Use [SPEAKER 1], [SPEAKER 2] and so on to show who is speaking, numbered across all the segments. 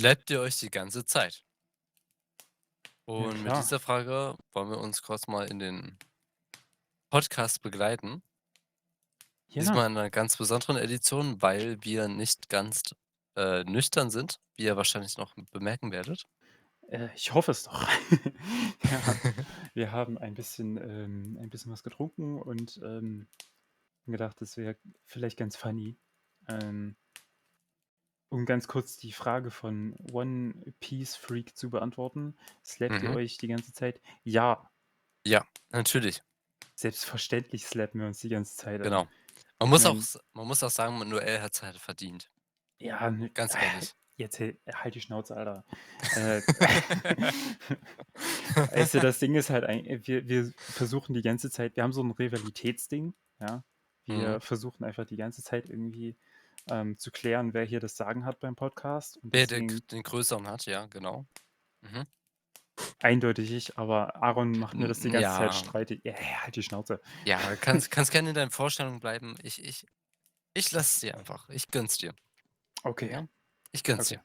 [SPEAKER 1] Schleppt ihr euch die ganze Zeit?
[SPEAKER 2] Ja
[SPEAKER 1] Und mit
[SPEAKER 2] klar.
[SPEAKER 1] dieser Frage wollen wir uns kurz mal in den Podcast begleiten.
[SPEAKER 2] Ja,
[SPEAKER 1] Diesmal in einer ganz besonderen Edition, weil wir nicht ganz, nüchtern sind, wie ihr wahrscheinlich noch bemerken werdet.
[SPEAKER 2] ich hoffe es doch. Ja, wir haben ein bisschen was getrunken und, gedacht, das wäre vielleicht ganz funny. Ähm, um ganz kurz die Frage von One Piece Freak zu beantworten: Slappt ihr
[SPEAKER 1] Mhm.
[SPEAKER 2] euch die ganze Zeit? Ja,
[SPEAKER 1] Ja, natürlich,
[SPEAKER 2] selbstverständlich slappen wir uns die ganze Zeit.
[SPEAKER 1] genau.
[SPEAKER 2] Ich meine,
[SPEAKER 1] Man muss auch sagen, Manuel hat's halt verdient,
[SPEAKER 2] ja,
[SPEAKER 1] ganz ehrlich.
[SPEAKER 2] jetzt halt die Schnauze, Alter. Äh, weißt du, das Ding ist halt wir versuchen die ganze Zeit, wir haben so 'n Rivalitätsding, ja? Wir
[SPEAKER 1] Mhm.
[SPEAKER 2] versuchen einfach die ganze Zeit irgendwie, zu klären, wer hier das Sagen hat beim Podcast und
[SPEAKER 1] Wer
[SPEAKER 2] deswegen
[SPEAKER 1] den größeren hat, ja, genau. Mhm.
[SPEAKER 2] eindeutig ich, aber Aaron macht mir das die ganze Zeit
[SPEAKER 1] Ja,
[SPEAKER 2] streitig. Ja, halt die Schnauze.
[SPEAKER 1] ja, kannst gerne in deinen Vorstellungen bleiben. Ich lasse es dir einfach. Ich gönn's dir,
[SPEAKER 2] Okay,
[SPEAKER 1] ja? Ich gönn's
[SPEAKER 2] okay.
[SPEAKER 1] dir.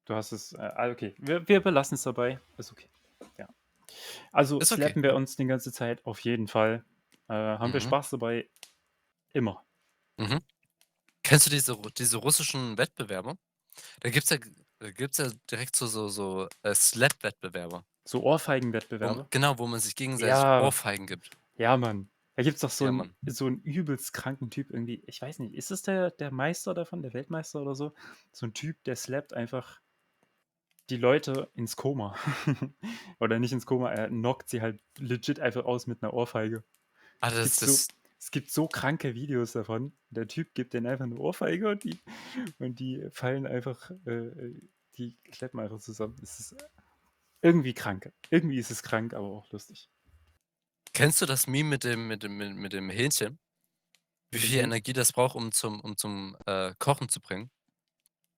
[SPEAKER 2] Du hast es okay. Wir belassen es dabei. Ist okay. Ja. Also,
[SPEAKER 1] Ist okay,
[SPEAKER 2] slappen wir
[SPEAKER 1] ja.
[SPEAKER 2] uns die ganze Zeit auf jeden Fall. Haben wir
[SPEAKER 1] Mhm,
[SPEAKER 2] Spaß dabei? Immer.
[SPEAKER 1] mhm. Kennst du diese russischen Wettbewerbe? Da gibt's ja direkt Slap-Wettbewerbe,
[SPEAKER 2] So
[SPEAKER 1] wo
[SPEAKER 2] Ohrfeigenwettbewerbe?
[SPEAKER 1] genau, wo man sich gegenseitig
[SPEAKER 2] Ja,
[SPEAKER 1] Ohrfeigen gibt.
[SPEAKER 2] ja, Mann. Da gibt's doch
[SPEAKER 1] Ja, Mann.
[SPEAKER 2] so 'n übelst kranken Typ irgendwie. Ich weiß nicht, ist es der Meister davon, der Weltmeister oder so? So 'n Typ, der slappt einfach die Leute ins Koma. Oder nicht ins Koma, er knockt sie halt legit einfach aus mit 'ner Ohrfeige.
[SPEAKER 1] Ah,
[SPEAKER 2] Es gibt
[SPEAKER 1] das
[SPEAKER 2] so
[SPEAKER 1] das
[SPEAKER 2] es gibt so kranke Videos davon. Der Typ gibt denen einfach 'ne Ohrfeige und die fallen einfach die klappen einfach zusammen. Es ist irgendwie krank. Irgendwie ist es krank, aber auch lustig.
[SPEAKER 1] Kennst du das Meme mit dem Hähnchen? Wie
[SPEAKER 2] Mit dem
[SPEAKER 1] viel
[SPEAKER 2] Hähnchen.
[SPEAKER 1] Energie das braucht, um zum, Kochen zu bringen?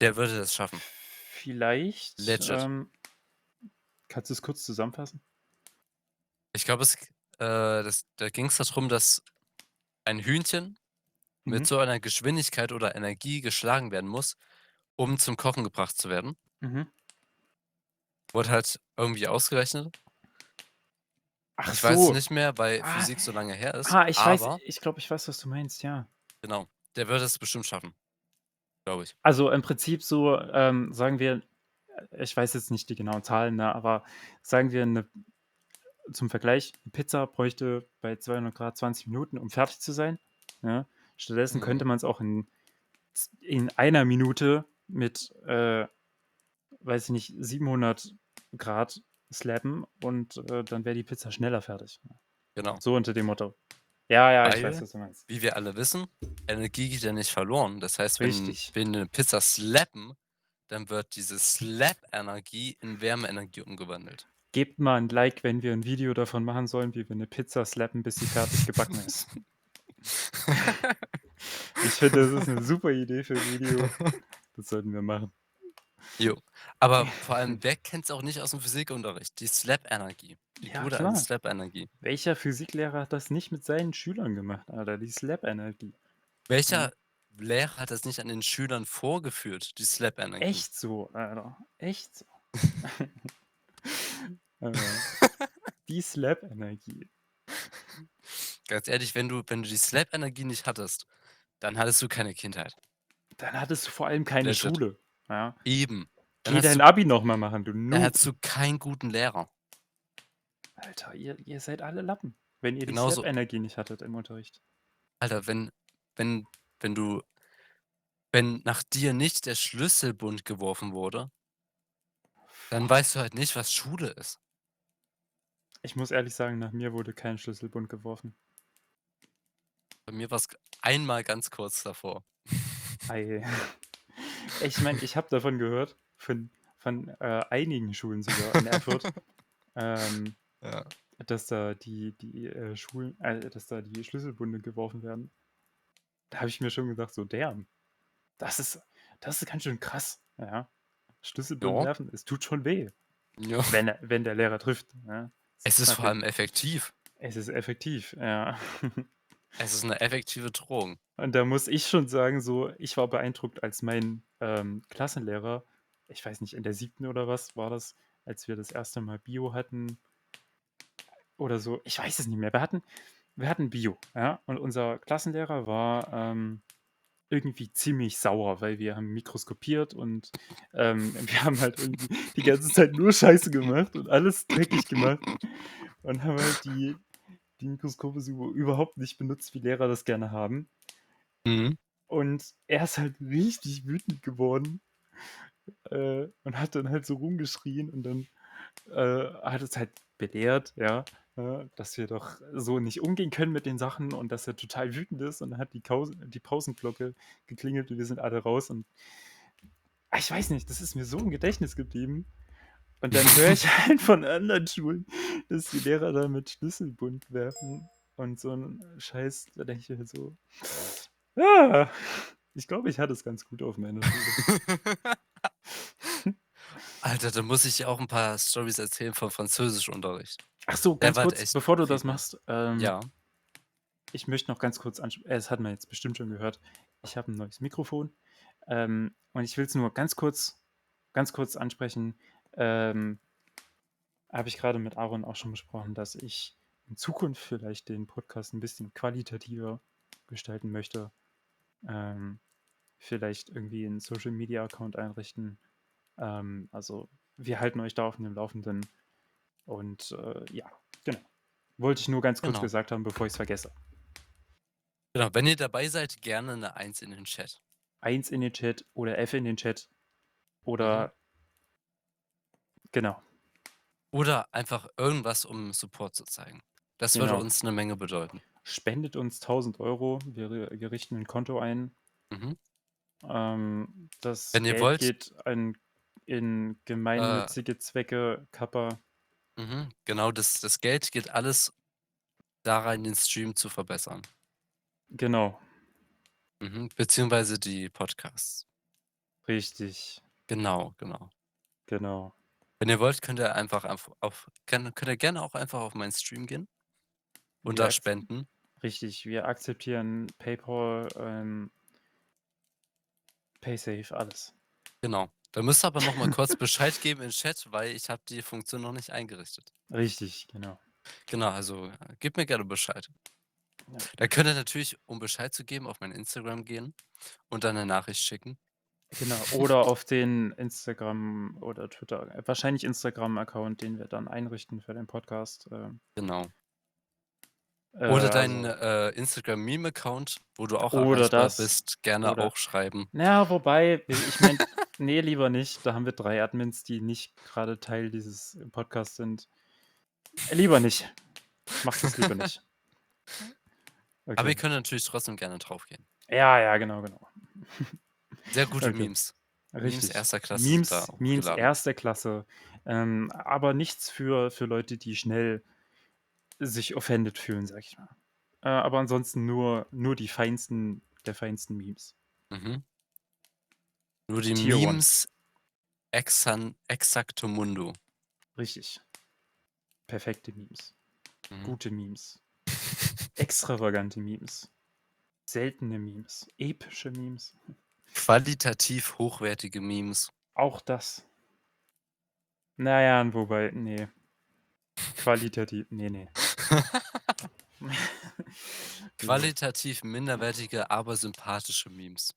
[SPEAKER 1] Der würde das schaffen.
[SPEAKER 2] Vielleicht,
[SPEAKER 1] Legit.
[SPEAKER 2] kannst du's kurz zusammenfassen?
[SPEAKER 1] Ich glaube, da ging's da drum, dass ein Hühnchen mit
[SPEAKER 2] Mhm,
[SPEAKER 1] so einer Geschwindigkeit oder Energie geschlagen werden muss, um zum Kochen gebracht zu werden.
[SPEAKER 2] mhm.
[SPEAKER 1] Wurde halt irgendwie ausgerechnet.
[SPEAKER 2] Ach
[SPEAKER 1] Ich weiß es
[SPEAKER 2] so.
[SPEAKER 1] nicht mehr, weil
[SPEAKER 2] Ah,
[SPEAKER 1] Physik so lange her ist, aber
[SPEAKER 2] ich glaube, ich weiß, was du meinst, ja.
[SPEAKER 1] genau, der würde es bestimmt schaffen, glaube ich.
[SPEAKER 2] Also, im Prinzip so, sagen wir, ich weiß jetzt nicht die genauen Zahlen, ne, aber sagen wir 'ne zum Vergleich, 'ne Pizza bräuchte bei 200 Grad 20 Minuten, um fertig zu sein, ja? Stattdessen könnte
[SPEAKER 1] Mhm,
[SPEAKER 2] man's auch in einer Minute mit, weiß ich nicht, 700 Grad slappen und, dann wäre die Pizza schneller fertig.
[SPEAKER 1] genau.
[SPEAKER 2] So unter dem Motto. Ja, ja, ich weiß,
[SPEAKER 1] Weil,
[SPEAKER 2] was du meinst.
[SPEAKER 1] wie wir alle wissen, Energie geht ja nicht verloren. Das heißt, wenn
[SPEAKER 2] Richtig.
[SPEAKER 1] wir 'ne Pizza slappen, dann wird diese Slap-Energie in Wärmeenergie umgewandelt.
[SPEAKER 2] Gebt mal 'n Like, wenn wir 'n Video davon machen sollen, wie wir 'ne Pizza slappen, bis sie fertig gebacken ist. Ich finde, das ist 'ne super Idee für 'n Video. Das sollten wir machen.
[SPEAKER 1] Jo. Aber vor allem, wer kennt's auch nicht aus'm Physikunterricht? Die Slap-Energie, die
[SPEAKER 2] Ja,
[SPEAKER 1] gute alte
[SPEAKER 2] klar.
[SPEAKER 1] Slap-Energie.
[SPEAKER 2] Welcher Physiklehrer hat das nicht mit seinen Schülern gemacht, Alter, die Slap-Energie,
[SPEAKER 1] Welcher
[SPEAKER 2] ne?
[SPEAKER 1] Lehrer hat das nicht an den Schülern vorgeführt, die Slap-Energie?
[SPEAKER 2] Echt so, Alter, echt so. Äh, die Slap-Energie.
[SPEAKER 1] Ganz ehrlich, wenn du die Slap-Energie nicht hattest, dann hattest du keine Kindheit.
[SPEAKER 2] Dann hattest du vor allem keine
[SPEAKER 1] Legit.
[SPEAKER 2] Schule, ja?
[SPEAKER 1] Eben. Dann
[SPEAKER 2] Geh
[SPEAKER 1] hattest
[SPEAKER 2] dein
[SPEAKER 1] du
[SPEAKER 2] Abi noch mal machen, du
[SPEAKER 1] dann
[SPEAKER 2] Noob.
[SPEAKER 1] hattest du keinen guten Lehrer.
[SPEAKER 2] Alter, ihr seid alle Lappen, wenn ihr die
[SPEAKER 1] Genauso
[SPEAKER 2] Slap-Energie nicht hattet im Unterricht.
[SPEAKER 1] Alter, wenn wenn du wenn nach dir nicht der Schlüsselbund geworfen wurde, dann
[SPEAKER 2] Boah,
[SPEAKER 1] weißt du halt nicht, was Schule ist.
[SPEAKER 2] ich muss ehrlich sagen, nach mir wurde kein Schlüsselbund geworfen.
[SPEAKER 1] Bei mir war's einmal ganz kurz davor.
[SPEAKER 2] Ei. Ich meine, ich habe davon gehört, von einigen Schulen sogar in Erfurt, ähm,
[SPEAKER 1] Ja.
[SPEAKER 2] dass da dass da die Schlüsselbunde geworfen werden. Da habe ich mir schon gedacht, so: „Damn, das ist das ist ganz schön krass“, ja? Schlüsselbund
[SPEAKER 1] Ja,
[SPEAKER 2] werfen, es tut schon weh,
[SPEAKER 1] ja.
[SPEAKER 2] wenn der Lehrer trifft, ja? Es
[SPEAKER 1] Es
[SPEAKER 2] ist
[SPEAKER 1] ist vor
[SPEAKER 2] natürlich
[SPEAKER 1] allem effektiv.
[SPEAKER 2] es ist effektiv, ja.
[SPEAKER 1] Es ist 'ne effektive Drohung.
[SPEAKER 2] Und da muss ich schon sagen, so, ich war beeindruckt, als mein, Klassenlehrer, ich weiß nicht, in der 7. oder was war das, als wir das erste Mal Bio hatten oder so. Ich weiß es nicht mehr. Wir hatten Bio, ja, und unser Klassenlehrer war, irgendwie ziemlich sauer, weil wir haben mikroskopiert und, wir haben halt irgendwie die ganze Zeit nur Scheiße gemacht und alles dreckig gemacht und haben halt die Mikroskope so überhaupt nicht benutzt, wie Lehrer das gerne haben.
[SPEAKER 1] Mhm.
[SPEAKER 2] Und er ist halt richtig wütend geworden, und hat dann halt so rumgeschrien und dann, hat es halt belehrt, ja, dass wir doch so nicht umgehen können mit den Sachen und dass er total wütend ist und dann hat die Pausenglocke geklingelt und wir sind alle raus und ich weiß nicht, das ist mir so im Gedächtnis geblieben. Und dann höre ich halt von anderen Schulen, dass die Lehrer da mit Schlüsselbund werfen und so 'n Scheiß. Da denke ich mir so: „Ja, ich glaube, ich hatte es ganz gut auf meiner Schule."
[SPEAKER 1] Alter, da muss ich dir auch ein paar Storys erzählen vom Französischunterricht.
[SPEAKER 2] Ach so,
[SPEAKER 1] Der
[SPEAKER 2] ganz
[SPEAKER 1] war halt
[SPEAKER 2] kurz,
[SPEAKER 1] echt
[SPEAKER 2] bevor du das
[SPEAKER 1] creepy.
[SPEAKER 2] machst,
[SPEAKER 1] Ja.
[SPEAKER 2] ich möchte noch ganz kurz es hat man jetzt bestimmt schon gehört, ich habe 'n neues Mikrofon, und ich will's nur ganz kurz ansprechen. Ähm, Habe ich grade mit Aaron auch schon besprochen, dass ich in Zukunft vielleicht den Podcast 'n bisschen qualitativer gestalten möchte. Ähm, Vielleicht irgendwie 'n Social-Media-Account einrichten. Also, wir halten euch da auf dem Laufenden und, ja, genau. Wollte ich nur ganz kurz
[SPEAKER 1] Genau.
[SPEAKER 2] gesagt haben, bevor ich's vergesse.
[SPEAKER 1] Genau, wenn ihr dabei seid, gerne 'ne Eins in den Chat.
[SPEAKER 2] 1 in den Chat oder F in den Chat
[SPEAKER 1] Mhm.
[SPEAKER 2] oder genau,
[SPEAKER 1] Oder einfach irgendwas, um Support zu zeigen. Das würde
[SPEAKER 2] genau.
[SPEAKER 1] uns 'ne Menge bedeuten.
[SPEAKER 2] Spendet uns 1.000 €, wir richten 'n Konto ein.
[SPEAKER 1] Mhm.
[SPEAKER 2] Das
[SPEAKER 1] Wenn ihr
[SPEAKER 2] Geld
[SPEAKER 1] wollt,
[SPEAKER 2] geht in
[SPEAKER 1] äh
[SPEAKER 2] gemeinnützige Zwecke, Kappa.
[SPEAKER 1] genau, das Geld geht alles da rein, den Stream zu verbessern.
[SPEAKER 2] Genau,
[SPEAKER 1] Beziehungsweise die Podcasts.
[SPEAKER 2] richtig,
[SPEAKER 1] Genau, genau.
[SPEAKER 2] genau.
[SPEAKER 1] Wenn ihr wollt, könnt ihr einfach könnt ihr gerne auch einfach auf meinen Stream gehen und
[SPEAKER 2] Wir
[SPEAKER 1] da
[SPEAKER 2] akz
[SPEAKER 1] spenden.
[SPEAKER 2] Richtig, wir akzeptieren PayPal, Paysafe, alles.
[SPEAKER 1] Genau. Da müsst ihr aber noch mal kurz Bescheid geben in Chat, weil ich habe die Funktion noch nicht eingerichtet.
[SPEAKER 2] Richtig, genau.
[SPEAKER 1] Genau, also, gebt mir gerne Bescheid.
[SPEAKER 2] Ja,
[SPEAKER 1] Da könnt ihr natürlich, um Bescheid zu geben, auf mein Instagram gehen und dann 'ne Nachricht schicken.
[SPEAKER 2] genau. Oder auf den Instagram oder Twitter wahrscheinlich Instagram-Account, den wir dann einrichten für den Podcast.
[SPEAKER 1] Genau. Oder deinen,
[SPEAKER 2] Also
[SPEAKER 1] Instagram-Meme-Account, wo du auch
[SPEAKER 2] oder
[SPEAKER 1] erreichbar
[SPEAKER 2] das
[SPEAKER 1] bist, gerne
[SPEAKER 2] oder
[SPEAKER 1] auch schreiben.
[SPEAKER 2] na ja, wobei, ich meine, ne, lieber nicht. Da haben wir 3 Admins, die nicht grade Teil dieses Podcasts sind. Lieber nicht. Macht das lieber nicht.
[SPEAKER 1] Aber ihr
[SPEAKER 2] Okay.
[SPEAKER 1] könnt natürlich trotzdem gerne draufgehen.
[SPEAKER 2] Ja, ja, genau, genau.
[SPEAKER 1] Sehr gute
[SPEAKER 2] Okay,
[SPEAKER 1] Memes. Memes
[SPEAKER 2] richtig.
[SPEAKER 1] erster Klasse sind da
[SPEAKER 2] Memes
[SPEAKER 1] hochgeladen.
[SPEAKER 2] erster Klasse, aber nichts für Leute, die schnell sich offended fühlen, sage ich mal. Aber ansonsten nur die feinsten der feinsten Memes.
[SPEAKER 1] Mhm. Nur die
[SPEAKER 2] Tier One,
[SPEAKER 1] Memes exacto mundo.
[SPEAKER 2] richtig. Perfekte Memes,
[SPEAKER 1] Mhm.
[SPEAKER 2] gute Memes, extravagante Memes, seltene Memes, epische Memes.
[SPEAKER 1] Qualitativ hochwertige Memes.
[SPEAKER 2] Auch das. Na ja, wobei, ne, qualitativ, ne. Ne,
[SPEAKER 1] Qualitativ minderwertige, aber sympathische Memes.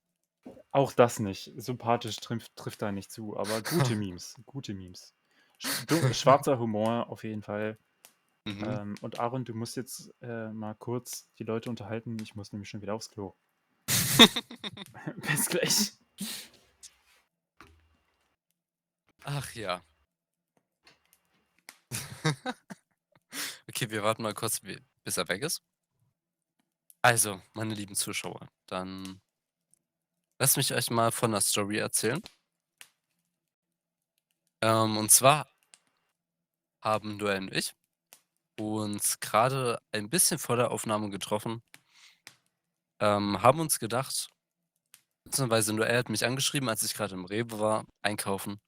[SPEAKER 2] auch das nicht. Sympathisch trifft da nicht zu, aber gute Memes, gute Memes. Schwarzer Humor auf jeden Fall.
[SPEAKER 1] Mhm.
[SPEAKER 2] Und Aaron, du musst jetzt, mal kurz die Leute unterhalten. Ich muss nämlich schon wieder aufs Klo. Bis gleich.
[SPEAKER 1] Ach ja. Okay, wir warten mal kurz, bis er weg ist. Also, meine lieben Zuschauer, dann lasst mich euch mal von 'ner Story erzählen. Und zwar haben Noel und ich uns gerade ein bisschen vor der Aufnahme getroffen, haben uns gedacht, beziehungsweise Noel hat mich angeschrieben, als ich gerade im Rewe war, einkaufen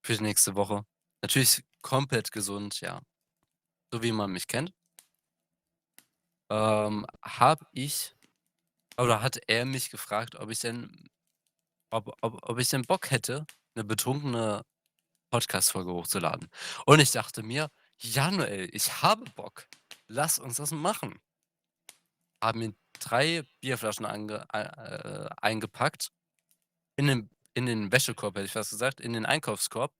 [SPEAKER 1] für die nächste Woche. Natürlich komplett gesund, ja, so wie man mich kennt. Habe ich oder hat er mich gefragt, ob ich denn Bock hätte, 'ne betrunkene Podcast-Folge hochzuladen. Und ich dachte mir: „Ja, Noel, ich habe Bock. Lass uns das machen.“ Haben mir 3 Bierflaschen eingepackt, in den Wäschekorb, hätte ich fast gesagt, in den Einkaufskorb,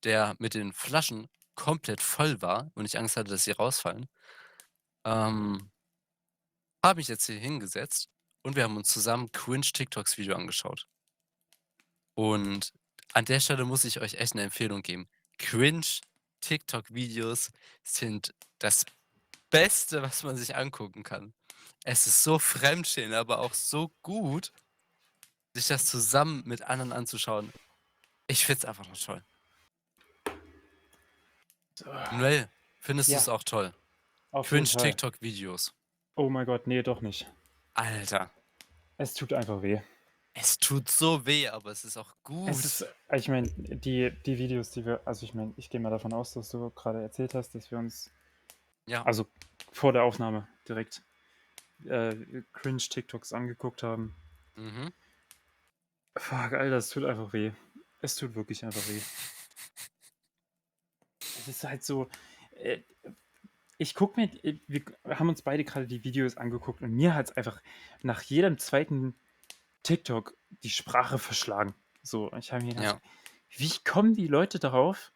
[SPEAKER 1] der mit den Flaschen komplett voll war und ich Angst hatte, dass sie rausfallen. Ähm, Habe mich jetzt hier hingesetzt und wir haben uns zusammen Cringe-TikToks Video angeschaut. Und an der Stelle muss ich euch echt 'ne Empfehlung geben. Cringe-TikTok-Videos sind das Beste, was man sich angucken kann. Es ist so Fremdschämen, aber auch so gut, sich das zusammen mit anderen anzuschauen. Ich finde es einfach nur toll.
[SPEAKER 2] So,
[SPEAKER 1] Noel, findest
[SPEAKER 2] ja,
[SPEAKER 1] du's auch toll?
[SPEAKER 2] auf jeden Fall.
[SPEAKER 1] Cringe-TikTok-Videos.
[SPEAKER 2] Oh mein Gott, nee, doch nicht.
[SPEAKER 1] Alter,
[SPEAKER 2] Es tut einfach weh.
[SPEAKER 1] es tut so weh, aber es ist auch
[SPEAKER 2] Es
[SPEAKER 1] gut.
[SPEAKER 2] ist ich meine, die Videos, die wir also, ich meine, ich gehe mal davon aus, dass du gerade erzählt hast, dass wir uns
[SPEAKER 1] Ja,
[SPEAKER 2] also, vor der Aufnahme direkt, Cringe-TikToks angeguckt haben.
[SPEAKER 1] mhm.
[SPEAKER 2] Fuck, Alter, es tut einfach weh. Es tut wirklich einfach weh. Es ist halt so, äh, ich gucke mir wir haben uns beide gerade die Videos angeguckt und mir hat's einfach nach jedem zweiten TikTok die Sprache verschlagen. So, ich habe mir gedacht:
[SPEAKER 1] Ja,
[SPEAKER 2] „Wie kommen die Leute darauf,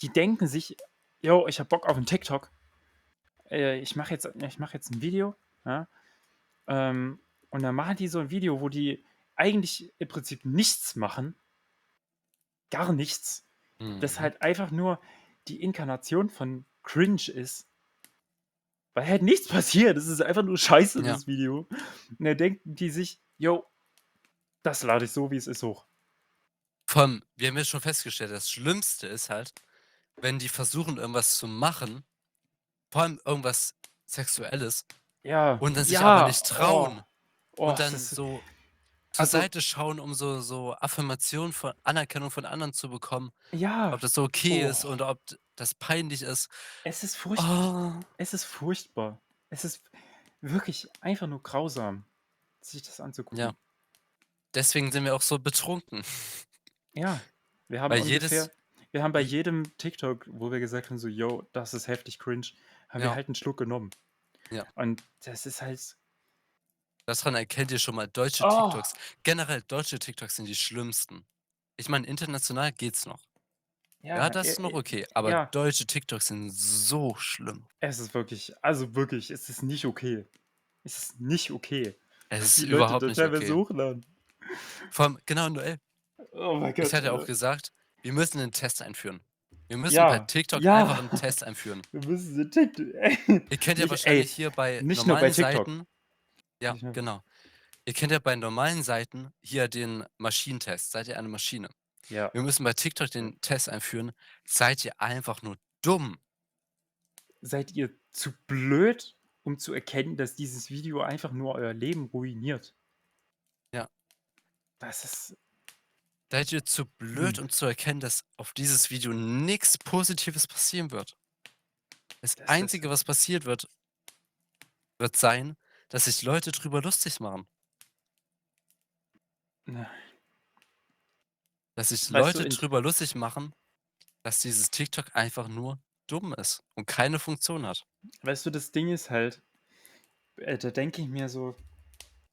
[SPEAKER 2] die denken sich: ‚Jo, ich habe Bock auf 'n TikTok. Ich mache jetzt ein Video‘, ja, ähm, und dann machen die so ein Video, wo die eigentlich im Prinzip nichts machen, gar nichts, das
[SPEAKER 1] mhm.
[SPEAKER 2] halt einfach nur die Inkarnation von Cringe ist, weil halt nichts passiert. Es ist einfach nur Scheiße,
[SPEAKER 1] Ja.
[SPEAKER 2] das Video. Und dann denken die sich: „Jo, das lade ich so, wie es ist, hoch.“
[SPEAKER 1] Vor allem, wir haben ja schon festgestellt, das Schlimmste ist halt, wenn die versuchen, irgendwas zu machen, vor allem irgendwas Sexuelles,
[SPEAKER 2] Ja,
[SPEAKER 1] und dann sich aber
[SPEAKER 2] ja,
[SPEAKER 1] nicht
[SPEAKER 2] oh,
[SPEAKER 1] trauen
[SPEAKER 2] oh,
[SPEAKER 1] und dann
[SPEAKER 2] das
[SPEAKER 1] so zur
[SPEAKER 2] also,
[SPEAKER 1] Seite schauen, um so Affirmation von Anerkennung von anderen zu bekommen, ob
[SPEAKER 2] ja,
[SPEAKER 1] das so okay
[SPEAKER 2] oh,
[SPEAKER 1] ist und ob d das peinlich ist.
[SPEAKER 2] es ist furchtbar.
[SPEAKER 1] Oh,
[SPEAKER 2] Es ist furchtbar. Es ist wirklich einfach nur grausam, sich das
[SPEAKER 1] ja,
[SPEAKER 2] anzugucken.
[SPEAKER 1] deswegen sind wir auch so betrunken,
[SPEAKER 2] Ja, wir haben
[SPEAKER 1] weil
[SPEAKER 2] ungefähr
[SPEAKER 1] jedes
[SPEAKER 2] wir haben bei
[SPEAKER 1] j
[SPEAKER 2] jedem TikTok, wo wir gesagt haben, so: „Yo, das ist heftig cringe“, haben wir
[SPEAKER 1] ja,
[SPEAKER 2] halt 'n Schluck genommen.
[SPEAKER 1] ja.
[SPEAKER 2] Und das ist halt
[SPEAKER 1] Daran erkennt ihr schon mal deutsche
[SPEAKER 2] oh,
[SPEAKER 1] TikToks. Generell deutsche TikToks sind die schlimmsten. Ich meine, international geht's noch. Ja,
[SPEAKER 2] ja,
[SPEAKER 1] das ist noch okay, aber
[SPEAKER 2] ja,
[SPEAKER 1] deutsche TikToks sind so schlimm.
[SPEAKER 2] es ist wirklich also wirklich, es ist nicht okay. Es ist nicht okay,
[SPEAKER 1] Es
[SPEAKER 2] was
[SPEAKER 1] ist
[SPEAKER 2] die Leute
[SPEAKER 1] überhaupt
[SPEAKER 2] da
[SPEAKER 1] nicht
[SPEAKER 2] teilweise
[SPEAKER 1] okay.
[SPEAKER 2] hochladen.
[SPEAKER 1] Vor allem genau, Noel,
[SPEAKER 2] Oh mein
[SPEAKER 1] ich
[SPEAKER 2] Gott,
[SPEAKER 1] hatte auch gesagt, wir müssen 'nen Test einführen. Wir müssen bei
[SPEAKER 2] ja,
[SPEAKER 1] TikTok einfach
[SPEAKER 2] ja,
[SPEAKER 1] 'n Test einführen.
[SPEAKER 2] wir müssen den TikTok
[SPEAKER 1] Ihr kennt ja
[SPEAKER 2] ey,
[SPEAKER 1] wahrscheinlich hier bei
[SPEAKER 2] nicht nur bei
[SPEAKER 1] normalen
[SPEAKER 2] TikTok.
[SPEAKER 1] Seiten, ja,
[SPEAKER 2] Nicht nur
[SPEAKER 1] genau. Ihr kennt ja bei normalen Seiten hier den Maschinentest. Seid ihr eine Maschine?
[SPEAKER 2] ja.
[SPEAKER 1] Wir müssen bei TikTok den Test einführen. Seid ihr einfach nur dumm?
[SPEAKER 2] Seid ihr zu blöd, um zu erkennen, dass dieses Video einfach nur euer Leben ruiniert?
[SPEAKER 1] Ja.
[SPEAKER 2] Das ist
[SPEAKER 1] Seid ihr zu blöd,
[SPEAKER 2] hm,
[SPEAKER 1] um zu erkennen, dass auf dieses Video nix Positives passieren wird? Das
[SPEAKER 2] das ist
[SPEAKER 1] Einzige, was passiert wird, wird sein, dass sich Leute drüber lustig machen.
[SPEAKER 2] ne.
[SPEAKER 1] Dass sich
[SPEAKER 2] Weißt du,
[SPEAKER 1] Leute drüber lustig machen, dass dieses TikTok einfach nur dumm ist und keine Funktion hat.
[SPEAKER 2] das Ding ist halt, da denke ich mir so: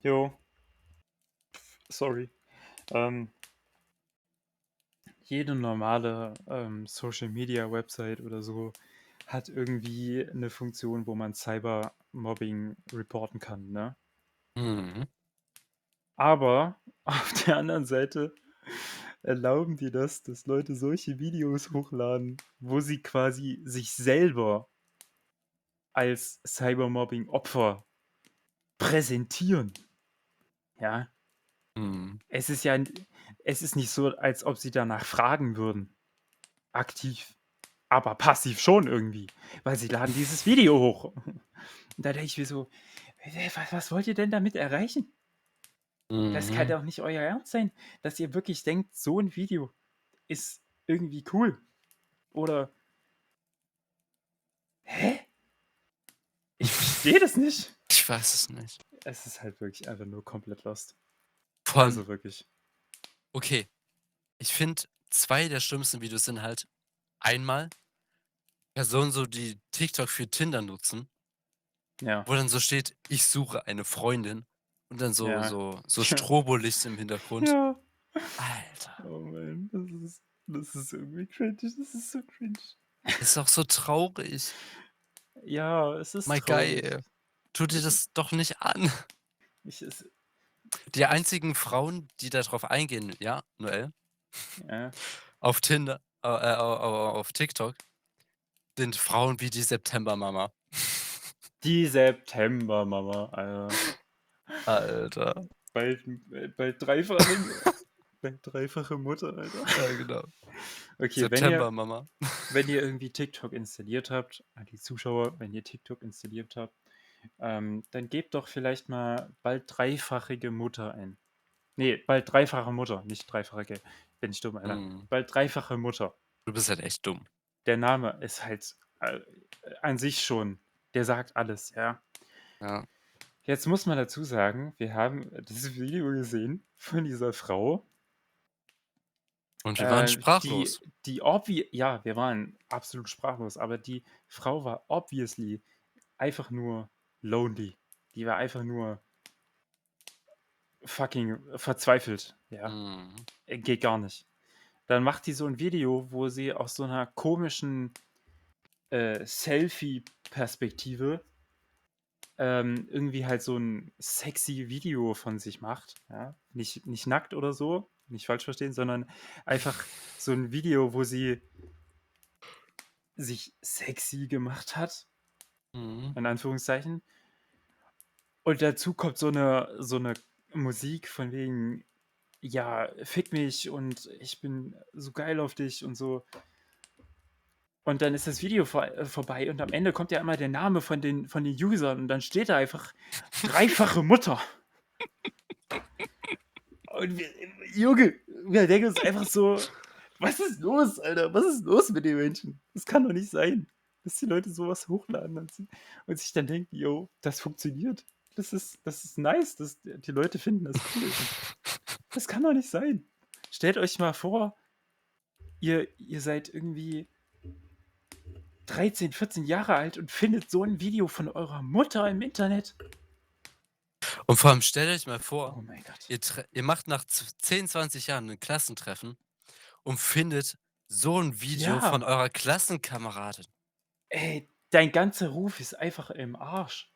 [SPEAKER 2] „Jo, sorry, ähm, jede normale, Social-Media-Website oder so hat irgendwie eine Funktion, wo man Cybermobbing reporten kann, ne?
[SPEAKER 1] Mhm.
[SPEAKER 2] Aber auf der anderen Seite erlauben die das, dass Leute solche Videos hochladen, wo sie quasi sich selber als Cybermobbing-Opfer präsentieren, ja?
[SPEAKER 1] Mhm.
[SPEAKER 2] Es ist ja es ist nicht so, als ob sie danach fragen würden, aktiv, aber passiv schon irgendwie, weil sie laden dieses Video hoch. Und da denke ich mir so: Was wollt ihr denn damit erreichen?“ Das kann
[SPEAKER 1] Mhm.
[SPEAKER 2] doch nicht euer Ernst sein, dass ihr wirklich denkt, so ein Video ist irgendwie cool oder hä? Ich verstehe das nicht.
[SPEAKER 1] Ich weiß es nicht.
[SPEAKER 2] Es ist halt wirklich einfach nur komplett lost.
[SPEAKER 1] Vor allem,
[SPEAKER 2] Also wirklich.
[SPEAKER 1] Okay, ich finde, 2 der schlimmsten Videos sind halt einmal Personen so, die TikTok für Tinder nutzen,
[SPEAKER 2] Ja,
[SPEAKER 1] wo dann so steht: „Ich suche eine Freundin“ und dann so
[SPEAKER 2] ja,
[SPEAKER 1] so so
[SPEAKER 2] ja,
[SPEAKER 1] Strobolicht im Hintergrund.
[SPEAKER 2] ja.
[SPEAKER 1] Alter,
[SPEAKER 2] Oh Mann, das ist irgendwie cringe. Das ist so cringe.
[SPEAKER 1] ist auch so traurig.
[SPEAKER 2] Ja, es ist
[SPEAKER 1] My
[SPEAKER 2] traurig.
[SPEAKER 1] guy, tu dir
[SPEAKER 2] Es ist
[SPEAKER 1] das doch nicht an.
[SPEAKER 2] ich es
[SPEAKER 1] Die
[SPEAKER 2] es
[SPEAKER 1] einzigen Frauen, die da drauf eingehen, ja, Noel,
[SPEAKER 2] ja.
[SPEAKER 1] auf Tinder auf TikTok, sind Frauen wie die Septembermama.
[SPEAKER 2] Die Septembermama, Alter.
[SPEAKER 1] Alter.
[SPEAKER 2] Bald bald dreifache Mutter, Alter.
[SPEAKER 1] Ja, genau.
[SPEAKER 2] Okay,
[SPEAKER 1] Septembermama.
[SPEAKER 2] wenn ihr irgendwie TikTok installiert habt, an die Zuschauer, wenn ihr TikTok installiert habt, dann gebt doch vielleicht mal bald dreifachige Mutter ein. Ne, bald dreifache Mutter, nicht dreifachige. Bin ich dumm, Alter.
[SPEAKER 1] Mhm.
[SPEAKER 2] Bald dreifache Mutter.
[SPEAKER 1] Du bist halt echt dumm.
[SPEAKER 2] Der Name ist halt, an sich schon, der sagt alles, ja.
[SPEAKER 1] Ja.
[SPEAKER 2] Jetzt muss man dazu sagen, wir haben das Video gesehen von dieser Frau,
[SPEAKER 1] Und wir waren
[SPEAKER 2] die
[SPEAKER 1] sprachlos.
[SPEAKER 2] ja, wir waren absolut sprachlos, aber die Frau war obviously einfach nur lonely. Die war einfach nur fucking verzweifelt, ja.
[SPEAKER 1] Mhm.
[SPEAKER 2] Geht gar nicht. Dann macht die so ein Video, wo sie aus so einer komischen, Selfie-Perspektive, irgendwie halt so ein sexy Video von sich macht, ja? Nicht nackt oder so, nicht falsch verstehen, sondern einfach so ein Video, wo sie sich sexy gemacht hat,
[SPEAKER 1] Mhm.
[SPEAKER 2] in Anführungszeichen. Und dazu kommt so eine Musik von wegen: „Ja, fick mich und ich bin so geil auf dich“ und so. Und dann ist das Video vorbei und am Ende kommt ja immer der Name von den Usern und dann steht da einfach dreifache Mutter. Und wir Junge, wir denken uns einfach so: „Was ist los, Alter? Was ist los mit den Menschen? Das kann doch nicht sein, dass die Leute sowas hochladen und sich dann denken: „Jo, das funktioniert. Das ist nice, die Leute finden das cool.“ Das kann doch nicht sein. Stellt euch mal vor, ihr seid irgendwie 13, 14 Jahre alt und findet so ein Video von eurer Mutter im Internet.
[SPEAKER 1] Und vor allem stellt euch mal vor,
[SPEAKER 2] Oh mein Gott.
[SPEAKER 1] ihr macht nach 10, 20 Jahren 'n Klassentreffen und findet so 'n Video von
[SPEAKER 2] Ja,
[SPEAKER 1] eurer Klassenkameradin.
[SPEAKER 2] ey, dein ganzer Ruf ist einfach im Arsch.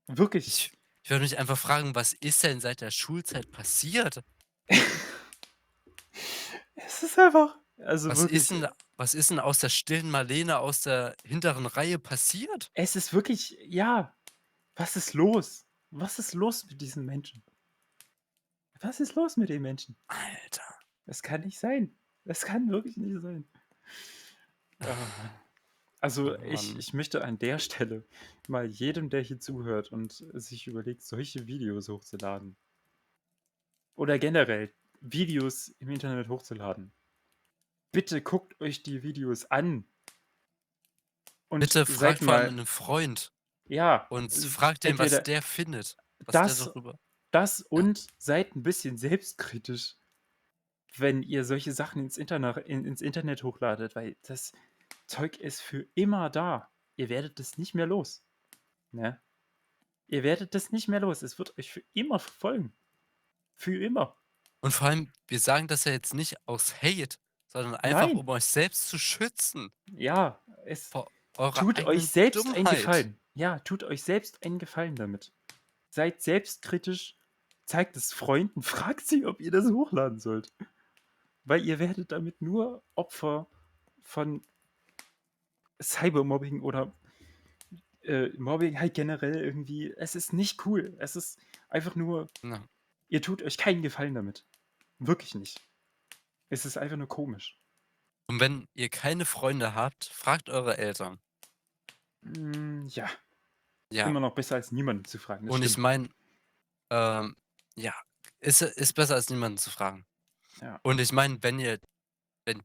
[SPEAKER 2] Wirklich.
[SPEAKER 1] Ich ich würde mich einfach fragen, was ist denn seit der Schulzeit passiert?
[SPEAKER 2] Es ist einfach also
[SPEAKER 1] Was ist
[SPEAKER 2] wirklich,
[SPEAKER 1] 'n was ist 'n aus der stillen Marlene aus der hinteren Reihe passiert?
[SPEAKER 2] es ist wirklich ja, was ist los? Was ist los mit diesen Menschen? Was ist los mit den Menschen?
[SPEAKER 1] Alter.
[SPEAKER 2] Das kann nicht sein. Das kann wirklich nicht sein. Ah, Mann. Also,
[SPEAKER 1] Oh
[SPEAKER 2] ich
[SPEAKER 1] Mann.
[SPEAKER 2] ich möchte an der Stelle mal jedem, der hier zuhört und sich überlegt, solche Videos hochzuladen oder generell Videos im Internet hochzuladen. Bitte guckt euch die Videos an und
[SPEAKER 1] Bitte
[SPEAKER 2] seid
[SPEAKER 1] fragt vor allem
[SPEAKER 2] mal
[SPEAKER 1] 'nen Freund
[SPEAKER 2] ja,
[SPEAKER 1] und fragt den, was
[SPEAKER 2] entweder
[SPEAKER 1] der findet, was der
[SPEAKER 2] das
[SPEAKER 1] darüber
[SPEAKER 2] das
[SPEAKER 1] ja.
[SPEAKER 2] und seid 'n bisschen selbstkritisch, wenn ihr solche Sachen ins Internet hochladet, weil das Zeug ist für immer da. Ihr werdet es nicht mehr los, ne? Ihr werdet das nicht mehr los. Es wird euch für immer verfolgen. Für immer.
[SPEAKER 1] Und vor allem, wir sagen das ja jetzt nicht aus Hate, sondern einfach,
[SPEAKER 2] Nein,
[SPEAKER 1] um euch selbst zu schützen
[SPEAKER 2] ja, es
[SPEAKER 1] vor eurer
[SPEAKER 2] tut euch
[SPEAKER 1] eigenen
[SPEAKER 2] selbst einen
[SPEAKER 1] Dummheit.
[SPEAKER 2] Gefallen. Ja, tut euch selbst einen Gefallen damit. Seid selbstkritisch, zeigt es Freunden, fragt sie, ob ihr das hochladen sollt, weil ihr werdet damit nur Opfer von Cybermobbing oder, Mobbing halt generell irgendwie. Es ist nicht cool. Es ist einfach nur
[SPEAKER 1] Ja.
[SPEAKER 2] ihr tut euch keinen Gefallen damit. Wirklich nicht. Es ist einfach nur komisch.
[SPEAKER 1] Und wenn ihr keine Freunde habt, fragt eure Eltern.
[SPEAKER 2] Ja,
[SPEAKER 1] Ja,
[SPEAKER 2] immer noch besser als niemanden zu fragen, das
[SPEAKER 1] und ich
[SPEAKER 2] stimmt.
[SPEAKER 1] meine, ähm, ja, ist besser als niemanden zu fragen.
[SPEAKER 2] Ja.
[SPEAKER 1] Und ich meine, wenn ihr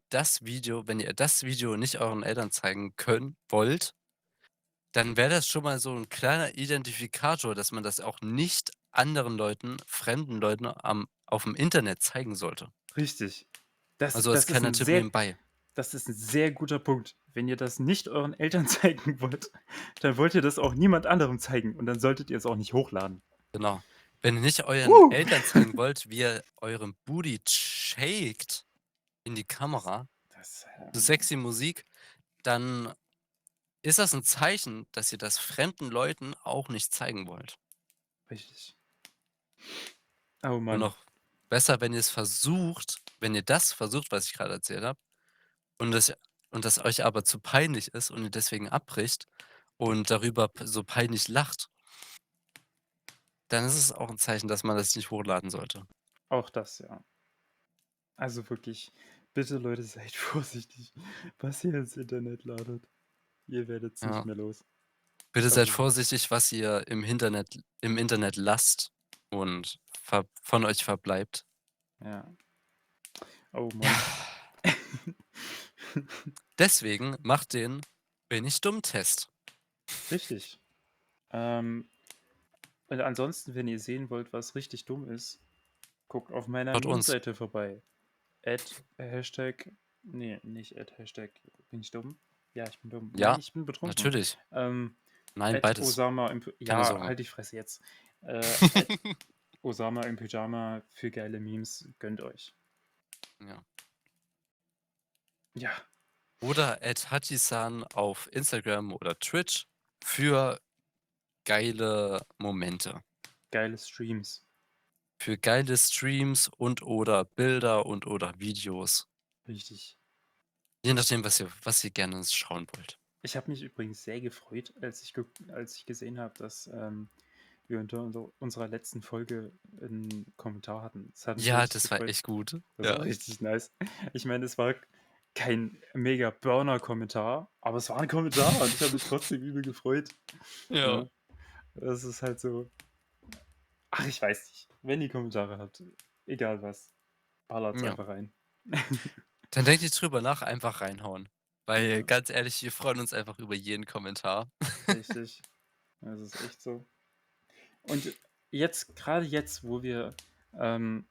[SPEAKER 1] das Video nicht euren Eltern zeigen können wollt, dann wäre das schon mal so 'n kleiner Identifikator, dass man das auch nicht anderen Leuten, fremden Leuten aufm Internet zeigen sollte.
[SPEAKER 2] Richtig. Das
[SPEAKER 1] Also, als
[SPEAKER 2] das ist
[SPEAKER 1] kleiner
[SPEAKER 2] 'n
[SPEAKER 1] Tipp
[SPEAKER 2] sehr
[SPEAKER 1] nebenbei.
[SPEAKER 2] das ist 'n sehr guter Punkt. Wenn ihr das nicht euren Eltern zeigen wollt, dann wollt ihr das auch niemand anderem zeigen und dann solltet ihr es auch nicht hochladen.
[SPEAKER 1] Genau. Wenn ihr nicht euren
[SPEAKER 2] Uh.
[SPEAKER 1] Eltern zeigen wollt, wie ihr euren Booty shakt in die
[SPEAKER 2] Das
[SPEAKER 1] Kamera
[SPEAKER 2] das,
[SPEAKER 1] zu sexy Musik, dann ist das 'n Zeichen, dass ihr das fremden Leuten auch nicht zeigen wollt.
[SPEAKER 2] richtig. Oh
[SPEAKER 1] Und
[SPEAKER 2] Mann.
[SPEAKER 1] noch besser, wenn ihr das versucht, was ich grade erzählt habe, und das euch aber zu peinlich ist und ihr deswegen abbricht und darüber so peinlich lacht, dann ist es auch 'n Zeichen, dass man das nicht hochladen sollte.
[SPEAKER 2] Auch das, ja. Also wirklich, bitte Leute, seid vorsichtig, was ihr ins Internet ladet. Ihr werdet's nicht
[SPEAKER 1] Ja.
[SPEAKER 2] mehr los.
[SPEAKER 1] Bitte seid
[SPEAKER 2] Also
[SPEAKER 1] vorsichtig, was ihr im Internet lasst und von euch verbleibt.
[SPEAKER 2] ja. Oh
[SPEAKER 1] Ja,
[SPEAKER 2] Mann.
[SPEAKER 1] deswegen macht den „Bin ich dumm“-Test.
[SPEAKER 2] Richtig. Ähm, und ansonsten, wenn ihr sehen wollt, was richtig dumm ist, guckt auf meiner
[SPEAKER 1] Schaut uns.
[SPEAKER 2] Meme-Seite vorbei. Hashtag, nee, nicht Hashtag, bin ich dumm? Ja, ich bin dumm. Nein,
[SPEAKER 1] Ja,
[SPEAKER 2] ich bin betrunken.
[SPEAKER 1] natürlich.
[SPEAKER 2] Ähm,
[SPEAKER 1] Nein, beides.
[SPEAKER 2] Osama im
[SPEAKER 1] Keine
[SPEAKER 2] ja,
[SPEAKER 1] Sorge.
[SPEAKER 2] halt die Fresse jetzt. Osama im Pyjama für geile Memes, gönnt euch.
[SPEAKER 1] Ja.
[SPEAKER 2] Ja,
[SPEAKER 1] Oder @hachisan auf Instagram oder Twitch für geile Momente.
[SPEAKER 2] geile Streams.
[SPEAKER 1] Für geile Streams und/oder Bilder und/oder Videos.
[SPEAKER 2] Richtig.
[SPEAKER 1] Je nachdem, was ihr gerne schauen wollt.
[SPEAKER 2] Ich habe mich übrigens sehr gefreut, als ich gesehen habe, dass, wir unter unserer letzten Folge 'n Kommentar hatten. Das hat mich
[SPEAKER 1] Ja,
[SPEAKER 2] richtig
[SPEAKER 1] das war
[SPEAKER 2] gefreut.
[SPEAKER 1] echt gut.
[SPEAKER 2] Das war
[SPEAKER 1] Ja.
[SPEAKER 2] richtig nice. Ich meine, es war kein mega Burner-Kommentar, aber es war 'n Kommentar und ich habe mich trotzdem übel gefreut,
[SPEAKER 1] Ja.
[SPEAKER 2] ne? Das ist halt so, ach, ich weiß nicht. Wenn ihr Kommentare habt, egal was, ballert's
[SPEAKER 1] Ja.
[SPEAKER 2] einfach rein.
[SPEAKER 1] Dann denkt nicht drüber nach, einfach reinhauen. Weil
[SPEAKER 2] Ja,
[SPEAKER 1] ganz ehrlich, wir freuen uns einfach über jeden Kommentar.
[SPEAKER 2] richtig. Das ist echt so. Und jetzt, gerade jetzt, wo wir ähm,